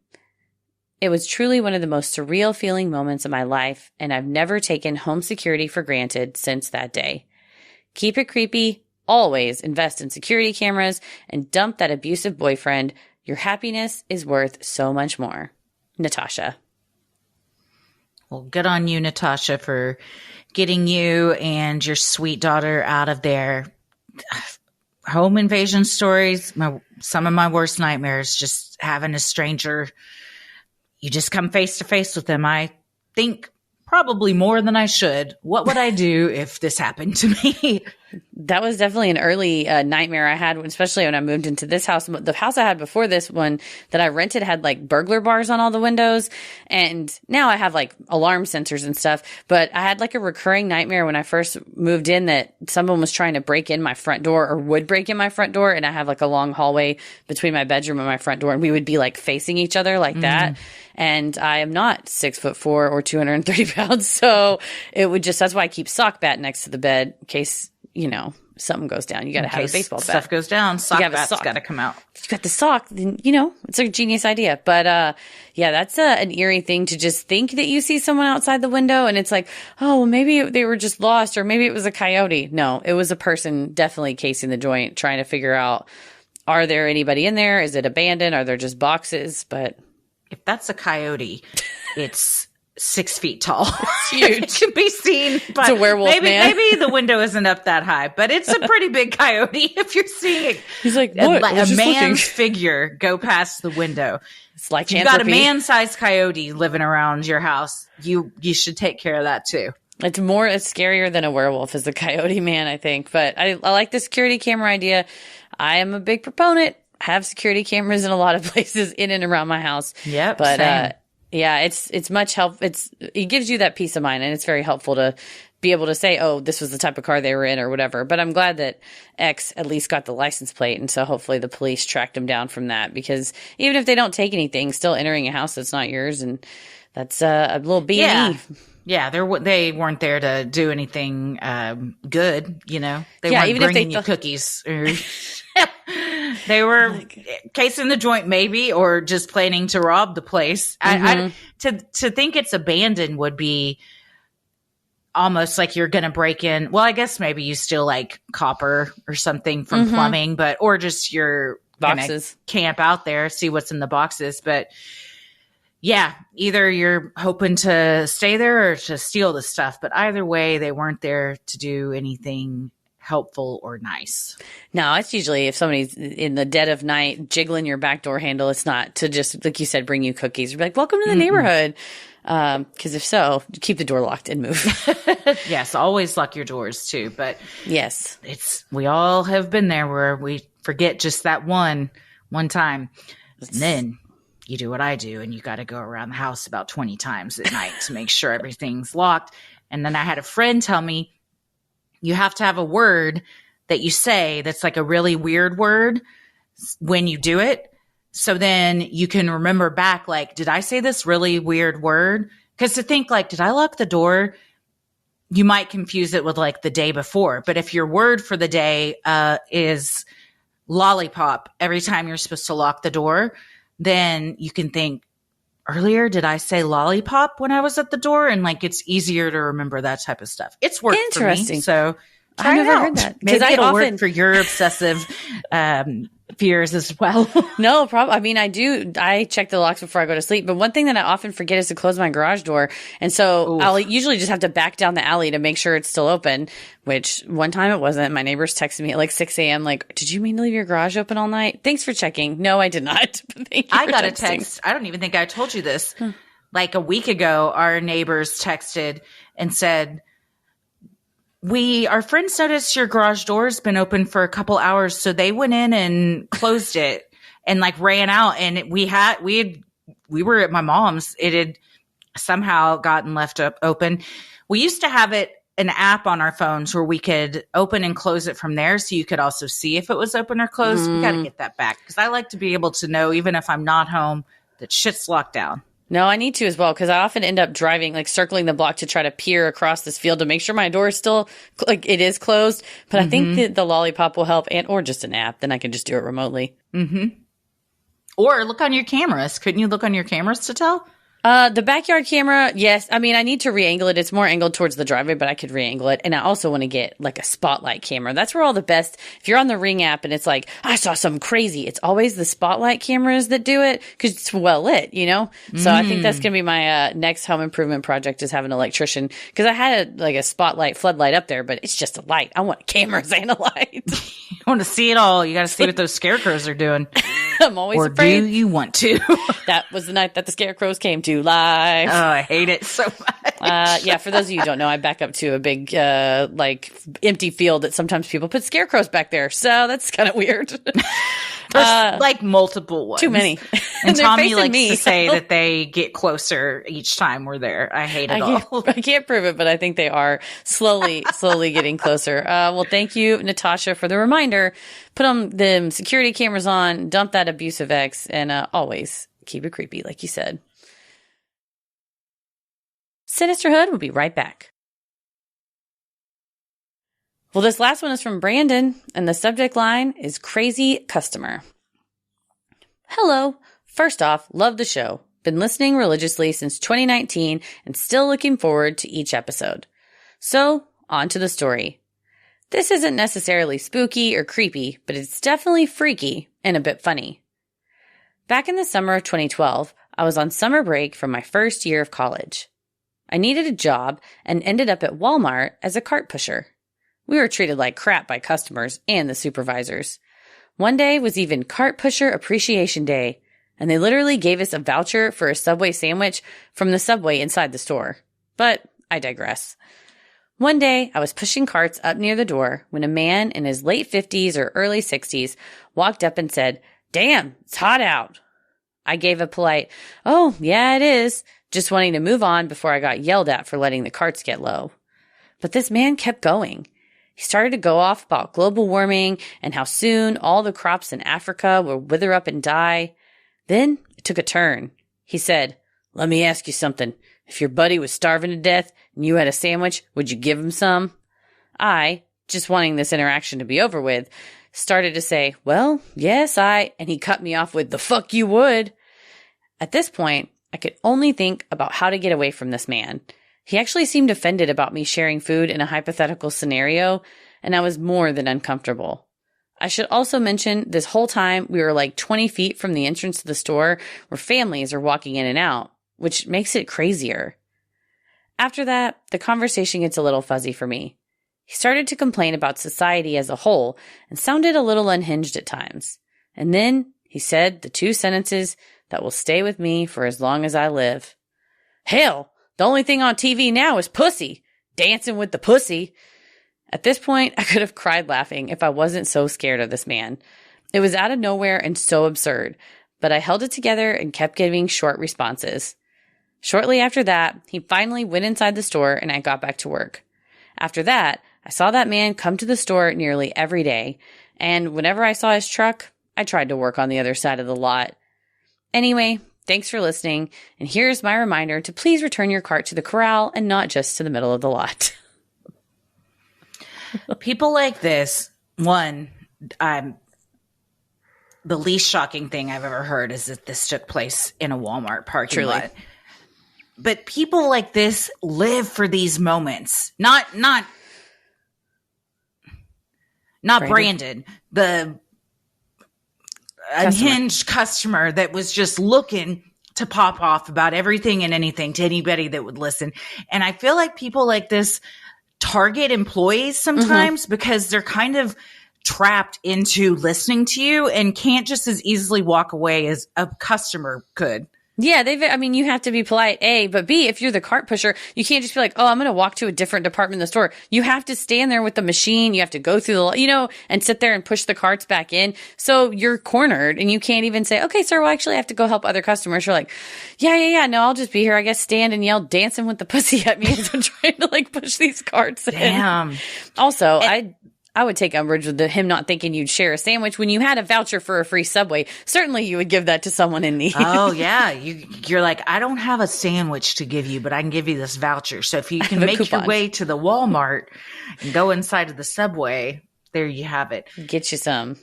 It was truly one of the most surreal feeling moments of my life, and I've never taken home security for granted since that day. Keep it creepy, always invest in security cameras, and dump that abusive boyfriend. Your happiness is worth so much more. Natasha. Well, good on you, Natasha, for getting you and your sweet daughter out of there. Home invasion stories, some of my worst nightmares, just having a stranger. You just come face to face with them. I think probably more than I should. What would I do if this happened to me? That was definitely an early nightmare I had, especially when I moved into this house. The house I had before this one that I rented had like burglar bars on all the windows. And now I have like alarm sensors and stuff. But I had like a recurring nightmare when I first moved in that someone was trying to break in my front door or would break in my front door. And I have like a long hallway between my bedroom and my front door. And we would be like facing each other like that. And I am not 6'4" or 230 pounds. So it would just, that's why I keep sock bat next to the bed in case, you know, something goes down. You got to have a baseball bat. Stuff goes down. Sock bat's got to come out. If you got the sock, then, you know, it's a genius idea. But, yeah, that's an eerie thing to just think that you see someone outside the window and it's like, oh, well, maybe they were just lost or maybe it was a coyote. No, it was a person definitely casing the joint, trying to figure out, are there anybody in there? Is it abandoned? Are there just boxes? But if that's a coyote, it's 6 feet tall. It's huge. It can be seen. But it's a werewolf, man. Maybe the window isn't up that high, but it's a pretty big coyote if you're seeing He's like, what? a man's figure go past the window. It's like you've got a man-sized coyote living around your house. You should take care of that too. It's scarier than a werewolf is the coyote, man, I think. But I like the security camera idea. I am a big proponent. I have security cameras in a lot of places in and around my house. Yep. But, yeah, it's much help. It gives you that peace of mind, and it's very helpful to be able to say, oh, this was the type of car they were in or whatever. But I'm glad that X at least got the license plate. And so hopefully the police tracked him down from that, because even if they don't take anything, still entering a house that's not yours. And that's a little B&E. Yeah, they weren't there to do anything good, you know. They weren't even bringing you cookies. They were casing the joint, maybe, or just planning to rob the place. To think it's abandoned would be almost like you're going to break in. Well, I guess maybe you steal like copper or something from plumbing, or just your boxes, camp out there, see what's in the boxes, but. Yeah, either you're hoping to stay there or to steal the stuff. But either way, they weren't there to do anything helpful or nice. No, it's usually if somebody's in the dead of night jiggling your back door handle, it's not to just, like you said, bring you cookies. You're like, welcome to the neighborhood. Because if so, keep the door locked and move. Yes, always lock your doors too. But yes, we all have been there where we forget just that one time. And then you do what I do, and you got to go around the house about 20 times at night to make sure everything's locked. And then I had a friend tell me, you have to have a word that you say that's like a really weird word when you do it. So then you can remember back, like, did I say this really weird word? Because to think like, did I lock the door? You might confuse it with like the day before. But if your word for the day is lollipop every time you're supposed to lock the door, then you can think, earlier, did I say lollipop when I was at the door? And like, it's easier to remember that type of stuff. It's worked for me. So I never heard that. Maybe it'll work for your obsessive fears as well. No problem. I mean, I check the locks before I go to sleep. But one thing that I often forget is to close my garage door. And so I'll usually just have to back down the alley to make sure it's still open, which one time it wasn't. My neighbors texted me at like 6 a.m. like, did you mean to leave your garage open all night? Thanks for checking. No, I did not. I got a text. I don't even think I told you this. Like a week ago, our neighbors texted and said, our friends noticed your garage door's been open for a couple hours, so they went in and closed it and like ran out. And we were at my mom's. It had somehow gotten left open. We used to have an app on our phones where we could open and close it from there, so you could also see if it was open or closed. We got to get that back because I like to be able to know, even if I'm not home, that shit's locked down. No, I need to as well, because I often end up driving, like circling the block to try to peer across this field to make sure my door is still, like, it is closed. But I think that the lollipop will help, or just an app. Then I can just do it remotely. Mm-hmm. Or look on your cameras. Couldn't you look on your cameras to tell? The backyard camera, yes. I mean, I need to re-angle it. It's more angled towards the driveway, but I could re-angle it. And I also want to get like a spotlight camera. That's where all the best, if you're on the Ring app and it's like, I saw something crazy, it's always the spotlight cameras that do it because it's well lit, you know? So I think that's going to be my next home improvement project, is have an electrician, because I had a spotlight floodlight up there, but it's just a light. I want cameras and a light. You want to see it all. You got to see what those scarecrows are doing. I'm always afraid. Or do you want to? That was the night that the scarecrows came to life. Oh, I hate it so much. Yeah, for those of you who don't know, I back up to a big, empty field that sometimes people put scarecrows back there. So that's kind of weird. There's like multiple ones. Too many. And Tommy likes to say that they get closer each time we're there. I hate it all. I can't prove it, but I think they are slowly getting closer. Well, thank you, Natasha, for the reminder. Put them security cameras on, dump that abusive ex, and always keep it creepy, like you said. Sinisterhood will be right back. Well, this last one is from Brandon, and the subject line is Crazy Customer. Hello. First off, love the show. Been listening religiously since 2019 and still looking forward to each episode. So, on to the story. This isn't necessarily spooky or creepy, but it's definitely freaky and a bit funny. Back in the summer of 2012, I was on summer break from my first year of college. I needed a job and ended up at Walmart as a cart pusher. We were treated like crap by customers and the supervisors. One day was even Cart Pusher Appreciation Day, and they literally gave us a voucher for a Subway sandwich from the Subway inside the store. But I digress. One day, I was pushing carts up near the door when a man in his late 50s or early 60s walked up and said, "Damn, it's hot out." I gave a polite, "Oh, yeah, it is," just wanting to move on before I got yelled at for letting the carts get low. But this man kept going. He started to go off about global warming and how soon all the crops in Africa will wither up and die. Then it took a turn. He said, "Let me ask you something. If your buddy was starving to death and you had a sandwich, would you give him some?" I, just wanting this interaction to be over with, started to say, "Well, yes, and he cut me off with, "The fuck you would." At this point, I could only think about how to get away from this man. He actually seemed offended about me sharing food in a hypothetical scenario, and I was more than uncomfortable. I should also mention this whole time we were like 20 feet from the entrance to the store where families are walking in and out, which makes it crazier. After that, the conversation gets a little fuzzy for me. He started to complain about society as a whole and sounded a little unhinged at times. And then he said the two sentences that will stay with me for as long as I live. "Hell, the only thing on TV now is pussy. Dancing with the pussy." At this point, I could have cried laughing if I wasn't so scared of this man. It was out of nowhere and so absurd, but I held it together and kept giving short responses. Shortly after that, he finally went inside the store and I got back to work. After that, I saw that man come to the store nearly every day, and whenever I saw his truck, I tried to work on the other side of the lot. Anyway, thanks for listening, and here's my reminder to please return your cart to the corral and not just to the middle of the lot. People like this, one, the least shocking thing I've ever heard is that this took place in a Walmart parking lot. But people like this live for these moments. Not Brandon, the unhinged customer that was just looking to pop off about everything and anything to anybody that would listen. And I feel like people like this target employees sometimes because they're kind of trapped into listening to you and can't just as easily walk away as a customer could. Yeah, you have to be polite, A, but B, if you're the cart pusher, you can't just be like, oh, I'm going to walk to a different department in the store. You have to stand there with the machine. You have to go through and sit there and push the carts back in. So you're cornered and you can't even say, okay, sir, well, actually I have to go help other customers. You're like, yeah. No, I'll just be here. I guess stand and yell dancing with the pussy at me as I'm trying to push these carts in. Damn. Also, I would take umbrage with him not thinking you'd share a sandwich when you had a voucher for a free Subway. Certainly you would give that to someone in need. Oh, yeah. You're like, I don't have a sandwich to give you, but I can give you this voucher. So if you can make your way to the Walmart and go inside of the Subway, there you have it. Get you some.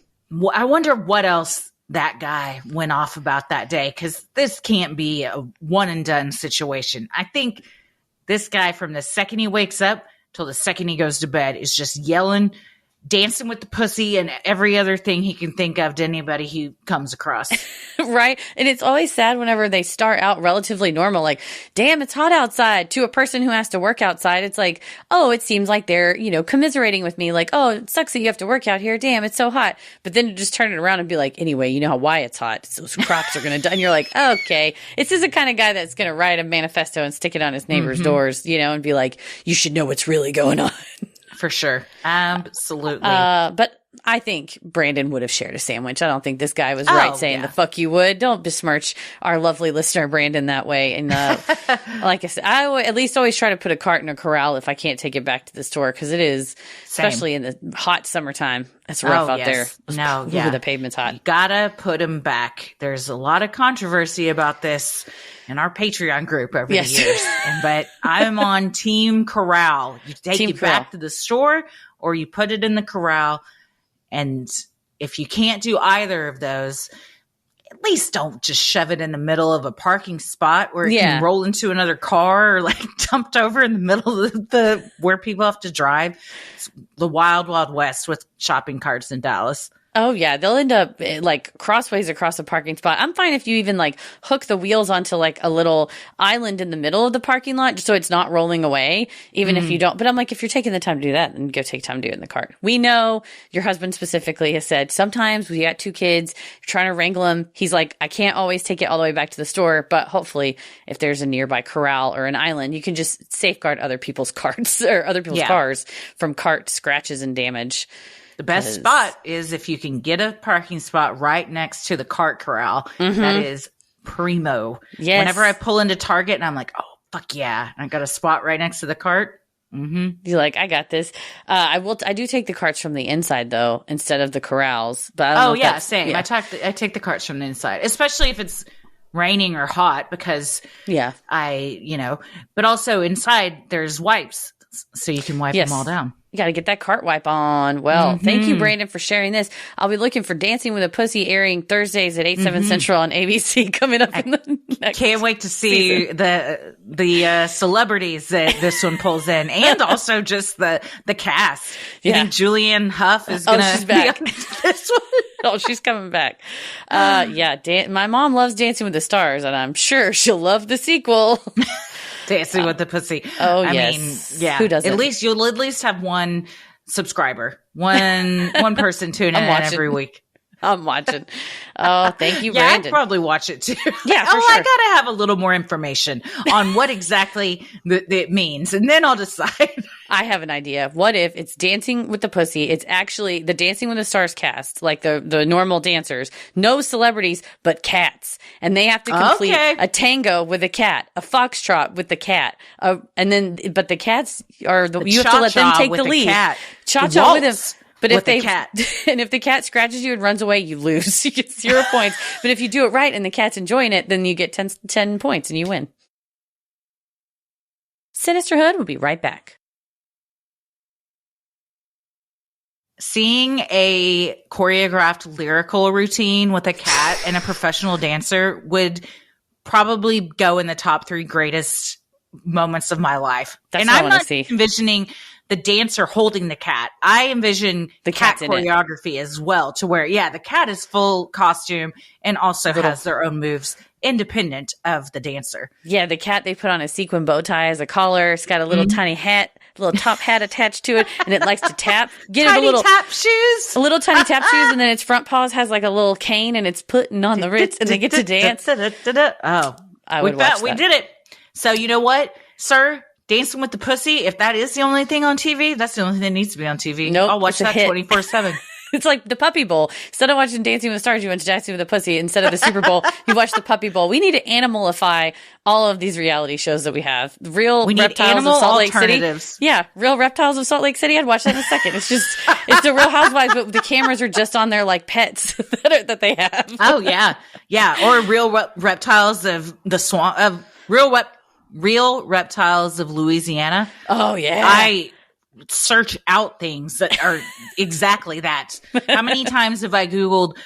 I wonder what else that guy went off about that day, because this can't be a one and done situation. I think this guy from the second he wakes up till the second he goes to bed is just yelling, dancing with the pussy and every other thing he can think of to anybody he comes across. Right. And it's always sad whenever they start out relatively normal, like, damn, it's hot outside, to a person who has to work outside. It's like, oh, it seems like they're, commiserating with me. Like, oh, it sucks that you have to work out here. Damn, it's so hot. But then to just turn it around and be like, anyway, you know why it's hot. Those crops are going to die. And you're like, okay, this is the kind of guy that's going to write a manifesto and stick it on his neighbor's doors, and be like, you should know what's really going on. For sure. Absolutely. But I think Brandon would have shared a sandwich. I don't think this guy was right saying the fuck you would. Don't besmirch our lovely listener, Brandon, that way. And like I said, I would at least always try to put a cart in a corral if I can't take it back to the store, because it is, especially in the hot summertime, it's rough out there. No, yeah. The pavement's hot. You gotta put them back. There's a lot of controversy about this in our Patreon group over the years. But I'm on Team Corral. You take it back to the store or you put it in the corral. And if you can't do either of those, at least don't just shove it in the middle of a parking spot where it can roll into another car or dumped over in the middle of where people have to drive. It's the wild, wild west with shopping carts in Dallas. Oh, yeah. They'll end up crossways across a parking spot. I'm fine if you even hook the wheels onto a little island in the middle of the parking lot just so it's not rolling away, even if you don't. But I'm like, if you're taking the time to do that, then go take time to do it in the cart. We know your husband specifically has said sometimes we got 2 kids, you're trying to wrangle them. He's like, I can't always take it all the way back to the store, but hopefully if there's a nearby corral or an island, you can just safeguard other people's carts or other people's cars from cart scratches and damage. The best spot is if you can get a parking spot right next to the cart corral. That is primo. Yes. Whenever I pull into Target and I'm like, oh, fuck yeah. I got a spot right next to the cart. You're like, I got this. I do take the carts from the inside though, instead of the corrals. But I don't know if same. Yeah. I take the carts from the inside, especially if it's raining or hot, because but also inside there's wipes so you can wipe them all down. You got to get that cart wipe on. Well, thank you, Brandon, for sharing this. I'll be looking for Dancing with a Pussy airing Thursdays at 8/7 Central on ABC coming up in the next Can't wait to see the celebrities that this one pulls in, and also just the cast. You think Julianne Hough is going to be on this one? Oh, she's coming back. My mom loves Dancing with the Stars, and I'm sure she'll love the sequel. Dancing with the Pussy. Oh, yes. Who doesn't? You'll at least have one subscriber, one person tuning in every week. I'm watching. Oh, thank you, Yeah, I'd Brandon. probably watch it too. Yeah, for I sure. gotta have a little more information on what exactly it means, and then I'll decide. I have an idea. What if it's Dancing with the Pussy? It's actually the Dancing with the Stars cast, like the normal dancers, no celebrities, but cats. And they have to complete a tango with a cat, a foxtrot with the cat. But the cats are, you have to let them take the lead. Cha-cha with them. But if if the cat scratches you and runs away, you lose. You get 0 points. But if you do it right and the cat's enjoying it, then you get 10 points and you win. Sinisterhood will be right back. Seeing a choreographed lyrical routine with a cat and a professional dancer would probably go in the top 3 greatest moments of my life. That's and what I'm I want not to see. envisioning the dancer holding the cat. I envision the cat choreography as well, to where, the cat is full costume and also has their own moves independent of the dancer. Yeah, the cat, they put on a sequin bow tie as a collar. It's got a little tiny hat, a little top hat attached to it, and it likes to tap. Tap shoes. A little tiny tap shoes, and then its front paws has like a little cane, and it's putting on the ritz, and they get to dance. Oh, I would watch that. We did it. So you know what, sir? Dancing with the Pussy, if that is the only thing on TV, that's the only thing that needs to be on TV. Nope, I'll watch that 24/7. It's like the Puppy Bowl. Instead of watching Dancing with the Stars, you went to Dancing with the Pussy. Instead of the Super Bowl, you watch the Puppy Bowl. We need to animalify all of these reality shows that we have. We need reptiles of Salt Lake City. Yeah, Real Reptiles of Salt Lake City. I'd watch that in a second. It's the Real Housewives, but the cameras are just on their like pets that they have. Oh yeah, or Real Reptiles of the Swamp of Real Reptiles of Louisiana. Oh yeah, I search out things that are exactly that. How many times have I Googled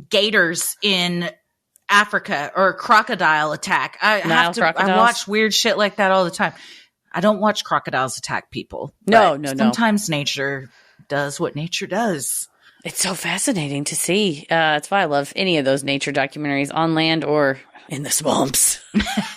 gators in Africa or crocodile attack? I watch weird shit like that all the time. I don't watch crocodiles attack people. No. Sometimes nature does what nature does. It's so fascinating to see. That's why I love any of those nature documentaries on land or in the swamps.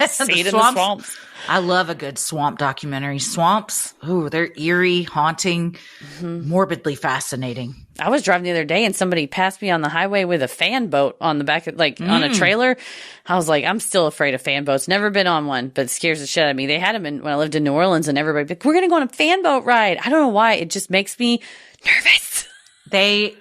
See it in the swamps. I love a good swamp documentary. Swamps, they're eerie, haunting, morbidly fascinating. I was driving the other day and somebody passed me on the highway with a fan boat on the back of, on a trailer. I was like, I'm still afraid of fan boats. Never been on one, but it scares the shit out of me. They had them when I lived in New Orleans, and everybody like, we're going to go on a fan boat ride. I don't know why. It just makes me nervous. They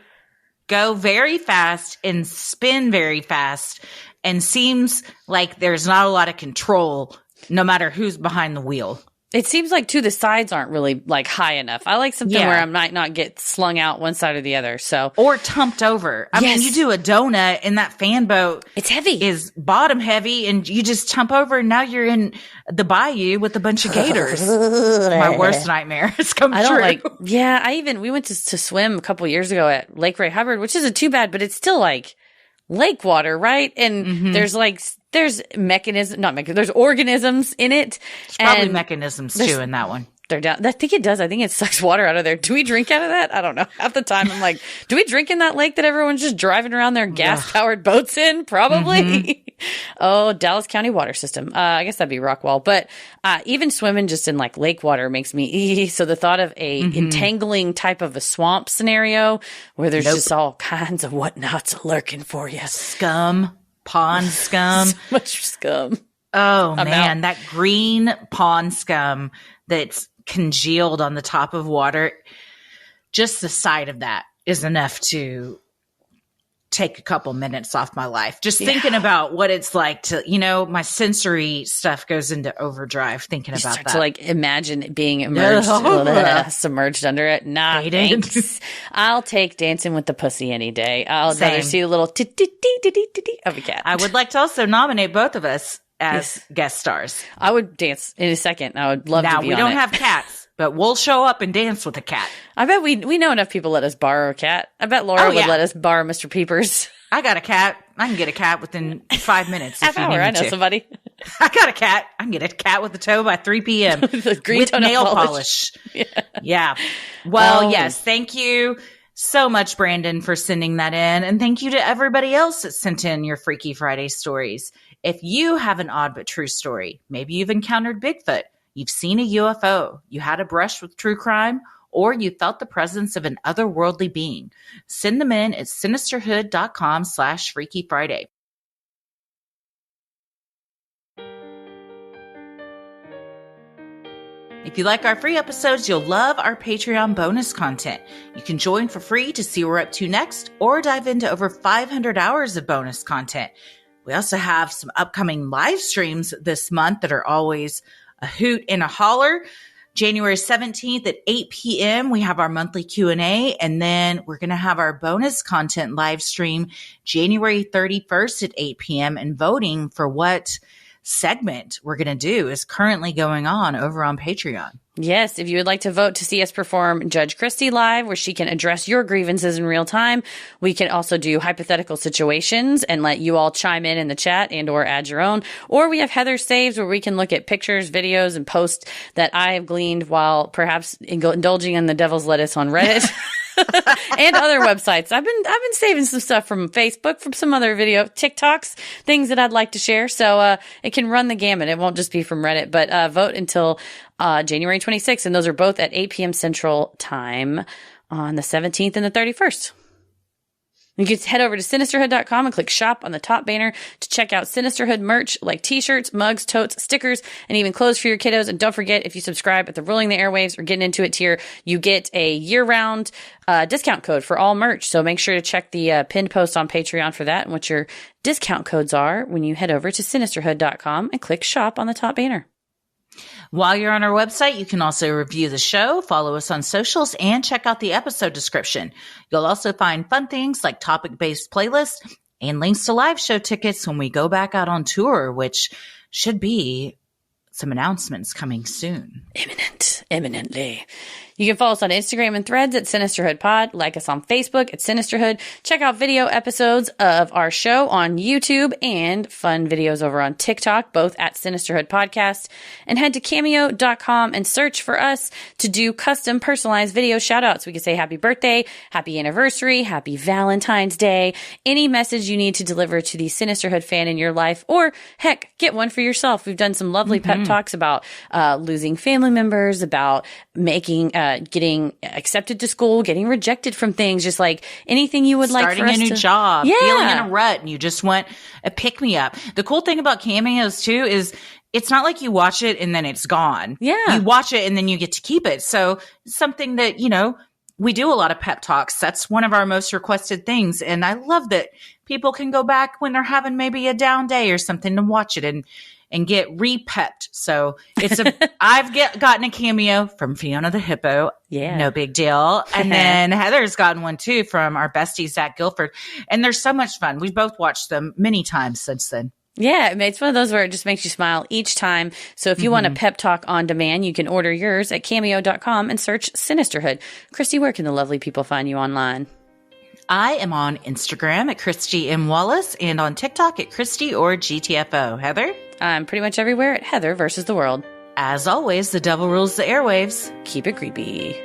go very fast and spin very fast, and seems like there's not a lot of control no matter who's behind the wheel. It seems like, too, the sides aren't really, high enough. I like something where I might not get slung out one side or the other, so. Or tumped over. I mean, you do a donut, and that fan boat. It's heavy. Is bottom heavy, and you just tump over, and now you're in the bayou with a bunch of gators. My worst nightmare has come true. We went to swim a couple years ago at Lake Ray Hubbard, which isn't too bad, but it's still, lake water, right? And there's there's organisms in it. There's probably mechanisms too in that one. They're down. I think it does. I think it sucks water out of there. Do we drink out of that? I don't know. Half the time I'm like, do we drink in that lake that everyone's just driving around their gas powered boats in? Probably. Oh, Dallas County water system. I guess that'd be Rockwall. But even swimming just in lake water makes me so the thought of a entangling type of a swamp scenario where there's just all kinds of whatnots lurking for you. Scum, pond scum. So much scum. Oh man, that green pond scum that's congealed on the top of water. Just the sight of that is enough to take a couple minutes off my life. Just thinking about what it's like to, my sensory stuff goes into overdrive thinking about that. To imagine being immersed, submerged under it. Nah, thanks. I'll take Dancing with the Pussy any day. I'll rather see a little of a cat. I would like to also nominate both of us as guest stars. I would dance in a second. I would love to be on it. Now, we don't have cats, but we'll show up and dance with a cat. I bet we know enough people let us borrow a cat. I bet Laura would let us borrow Mr. Peepers. I got a cat. I can get a cat within 5 minutes. Half hour. I know somebody. I got a cat. I can get a cat with a toe by 3 p.m. with nail polish. Yeah. Well, yes. Thank you so much, Brandon, for sending that in. And thank you to everybody else that sent in your Freaky Friday stories. If you have an odd but true story, maybe you've encountered Bigfoot, you've seen a UFO, you had a brush with true crime, or you felt the presence of an otherworldly being. Send them in at sinisterhood.com/Freaky Friday. If you like our free episodes, you'll love our Patreon bonus content. You can join for free to see what we're up to next or dive into over 500 hours of bonus content. We also have some upcoming live streams this month that are always a hoot and a holler. January 17th at 8 p.m., we have our monthly Q&A, and then we're going to have our bonus content live stream January 31st at 8 p.m., and voting for what segment we're going to do is currently going on over on Patreon. Yes, if you would like to vote to see us perform Judge Christie live, where she can address your grievances in real time, we can also do hypothetical situations and let you all chime in the chat and or add your own. Or we have Heather Saves, where we can look at pictures, videos, and posts that I have gleaned while perhaps indulging in the devil's lettuce on Reddit. And other websites. I've been saving some stuff from Facebook, from some other video, TikToks, things that I'd like to share. So, it can run the gamut. It won't just be from Reddit, but, vote until, January 26th. And those are both at 8 p.m. Central Time on the 17th and the 31st. You can head over to Sinisterhood.com and click shop on the top banner to check out Sinisterhood merch like t-shirts, mugs, totes, stickers, and even clothes for your kiddos. And don't forget, if you subscribe at the Ruling the Airwaves or Getting Into It tier, you get a year-round discount code for all merch. So make sure to check the pinned post on Patreon for that and what your discount codes are when you head over to Sinisterhood.com and click shop on the top banner. While you're on our website, you can also review the show, follow us on socials, and check out the episode description. You'll also find fun things like topic-based playlists and links to live show tickets when we go back out on tour, which should be some announcements coming soon. Imminently. You can follow us on Instagram and Threads at Sinisterhood Pod. Like us on Facebook at Sinisterhood. Check out video episodes of our show on YouTube and fun videos over on TikTok, both at Sinisterhood Podcast. And head to Cameo.com and search for us to do custom personalized video shout-outs. We can say happy birthday, happy anniversary, happy Valentine's Day, any message you need to deliver to the Sinisterhood fan in your life, or heck, get one for yourself. We've done some lovely pep talks about losing family members, about getting accepted to school, getting rejected from things, just like anything you would like for us to. Starting a new job, feeling in a rut, and you just want a pick-me-up. The cool thing about cameos, too, is it's not like you watch it and then it's gone. Yeah. You watch it and then you get to keep it. So it's something that, we do a lot of pep talks. That's one of our most requested things. And I love that people can go back when they're having maybe a down day or something to watch it and get re-pepped. So I've gotten a cameo from Fiona the Hippo. Yeah. No big deal. And then Heather's gotten one too from our bestie, Zach Guilford. And they're so much fun. We've both watched them many times since then. Yeah, it's one of those where it just makes you smile each time. So if you want a pep talk on demand, you can order yours at Cameo.com and search Sinisterhood. Christy, where can the lovely people find you online? I am on Instagram at Christy M. Wallace and on TikTok at Christy or GTFO. Heather? I'm pretty much everywhere at Heather versus the World. As always, the devil rules the airwaves. Keep it creepy.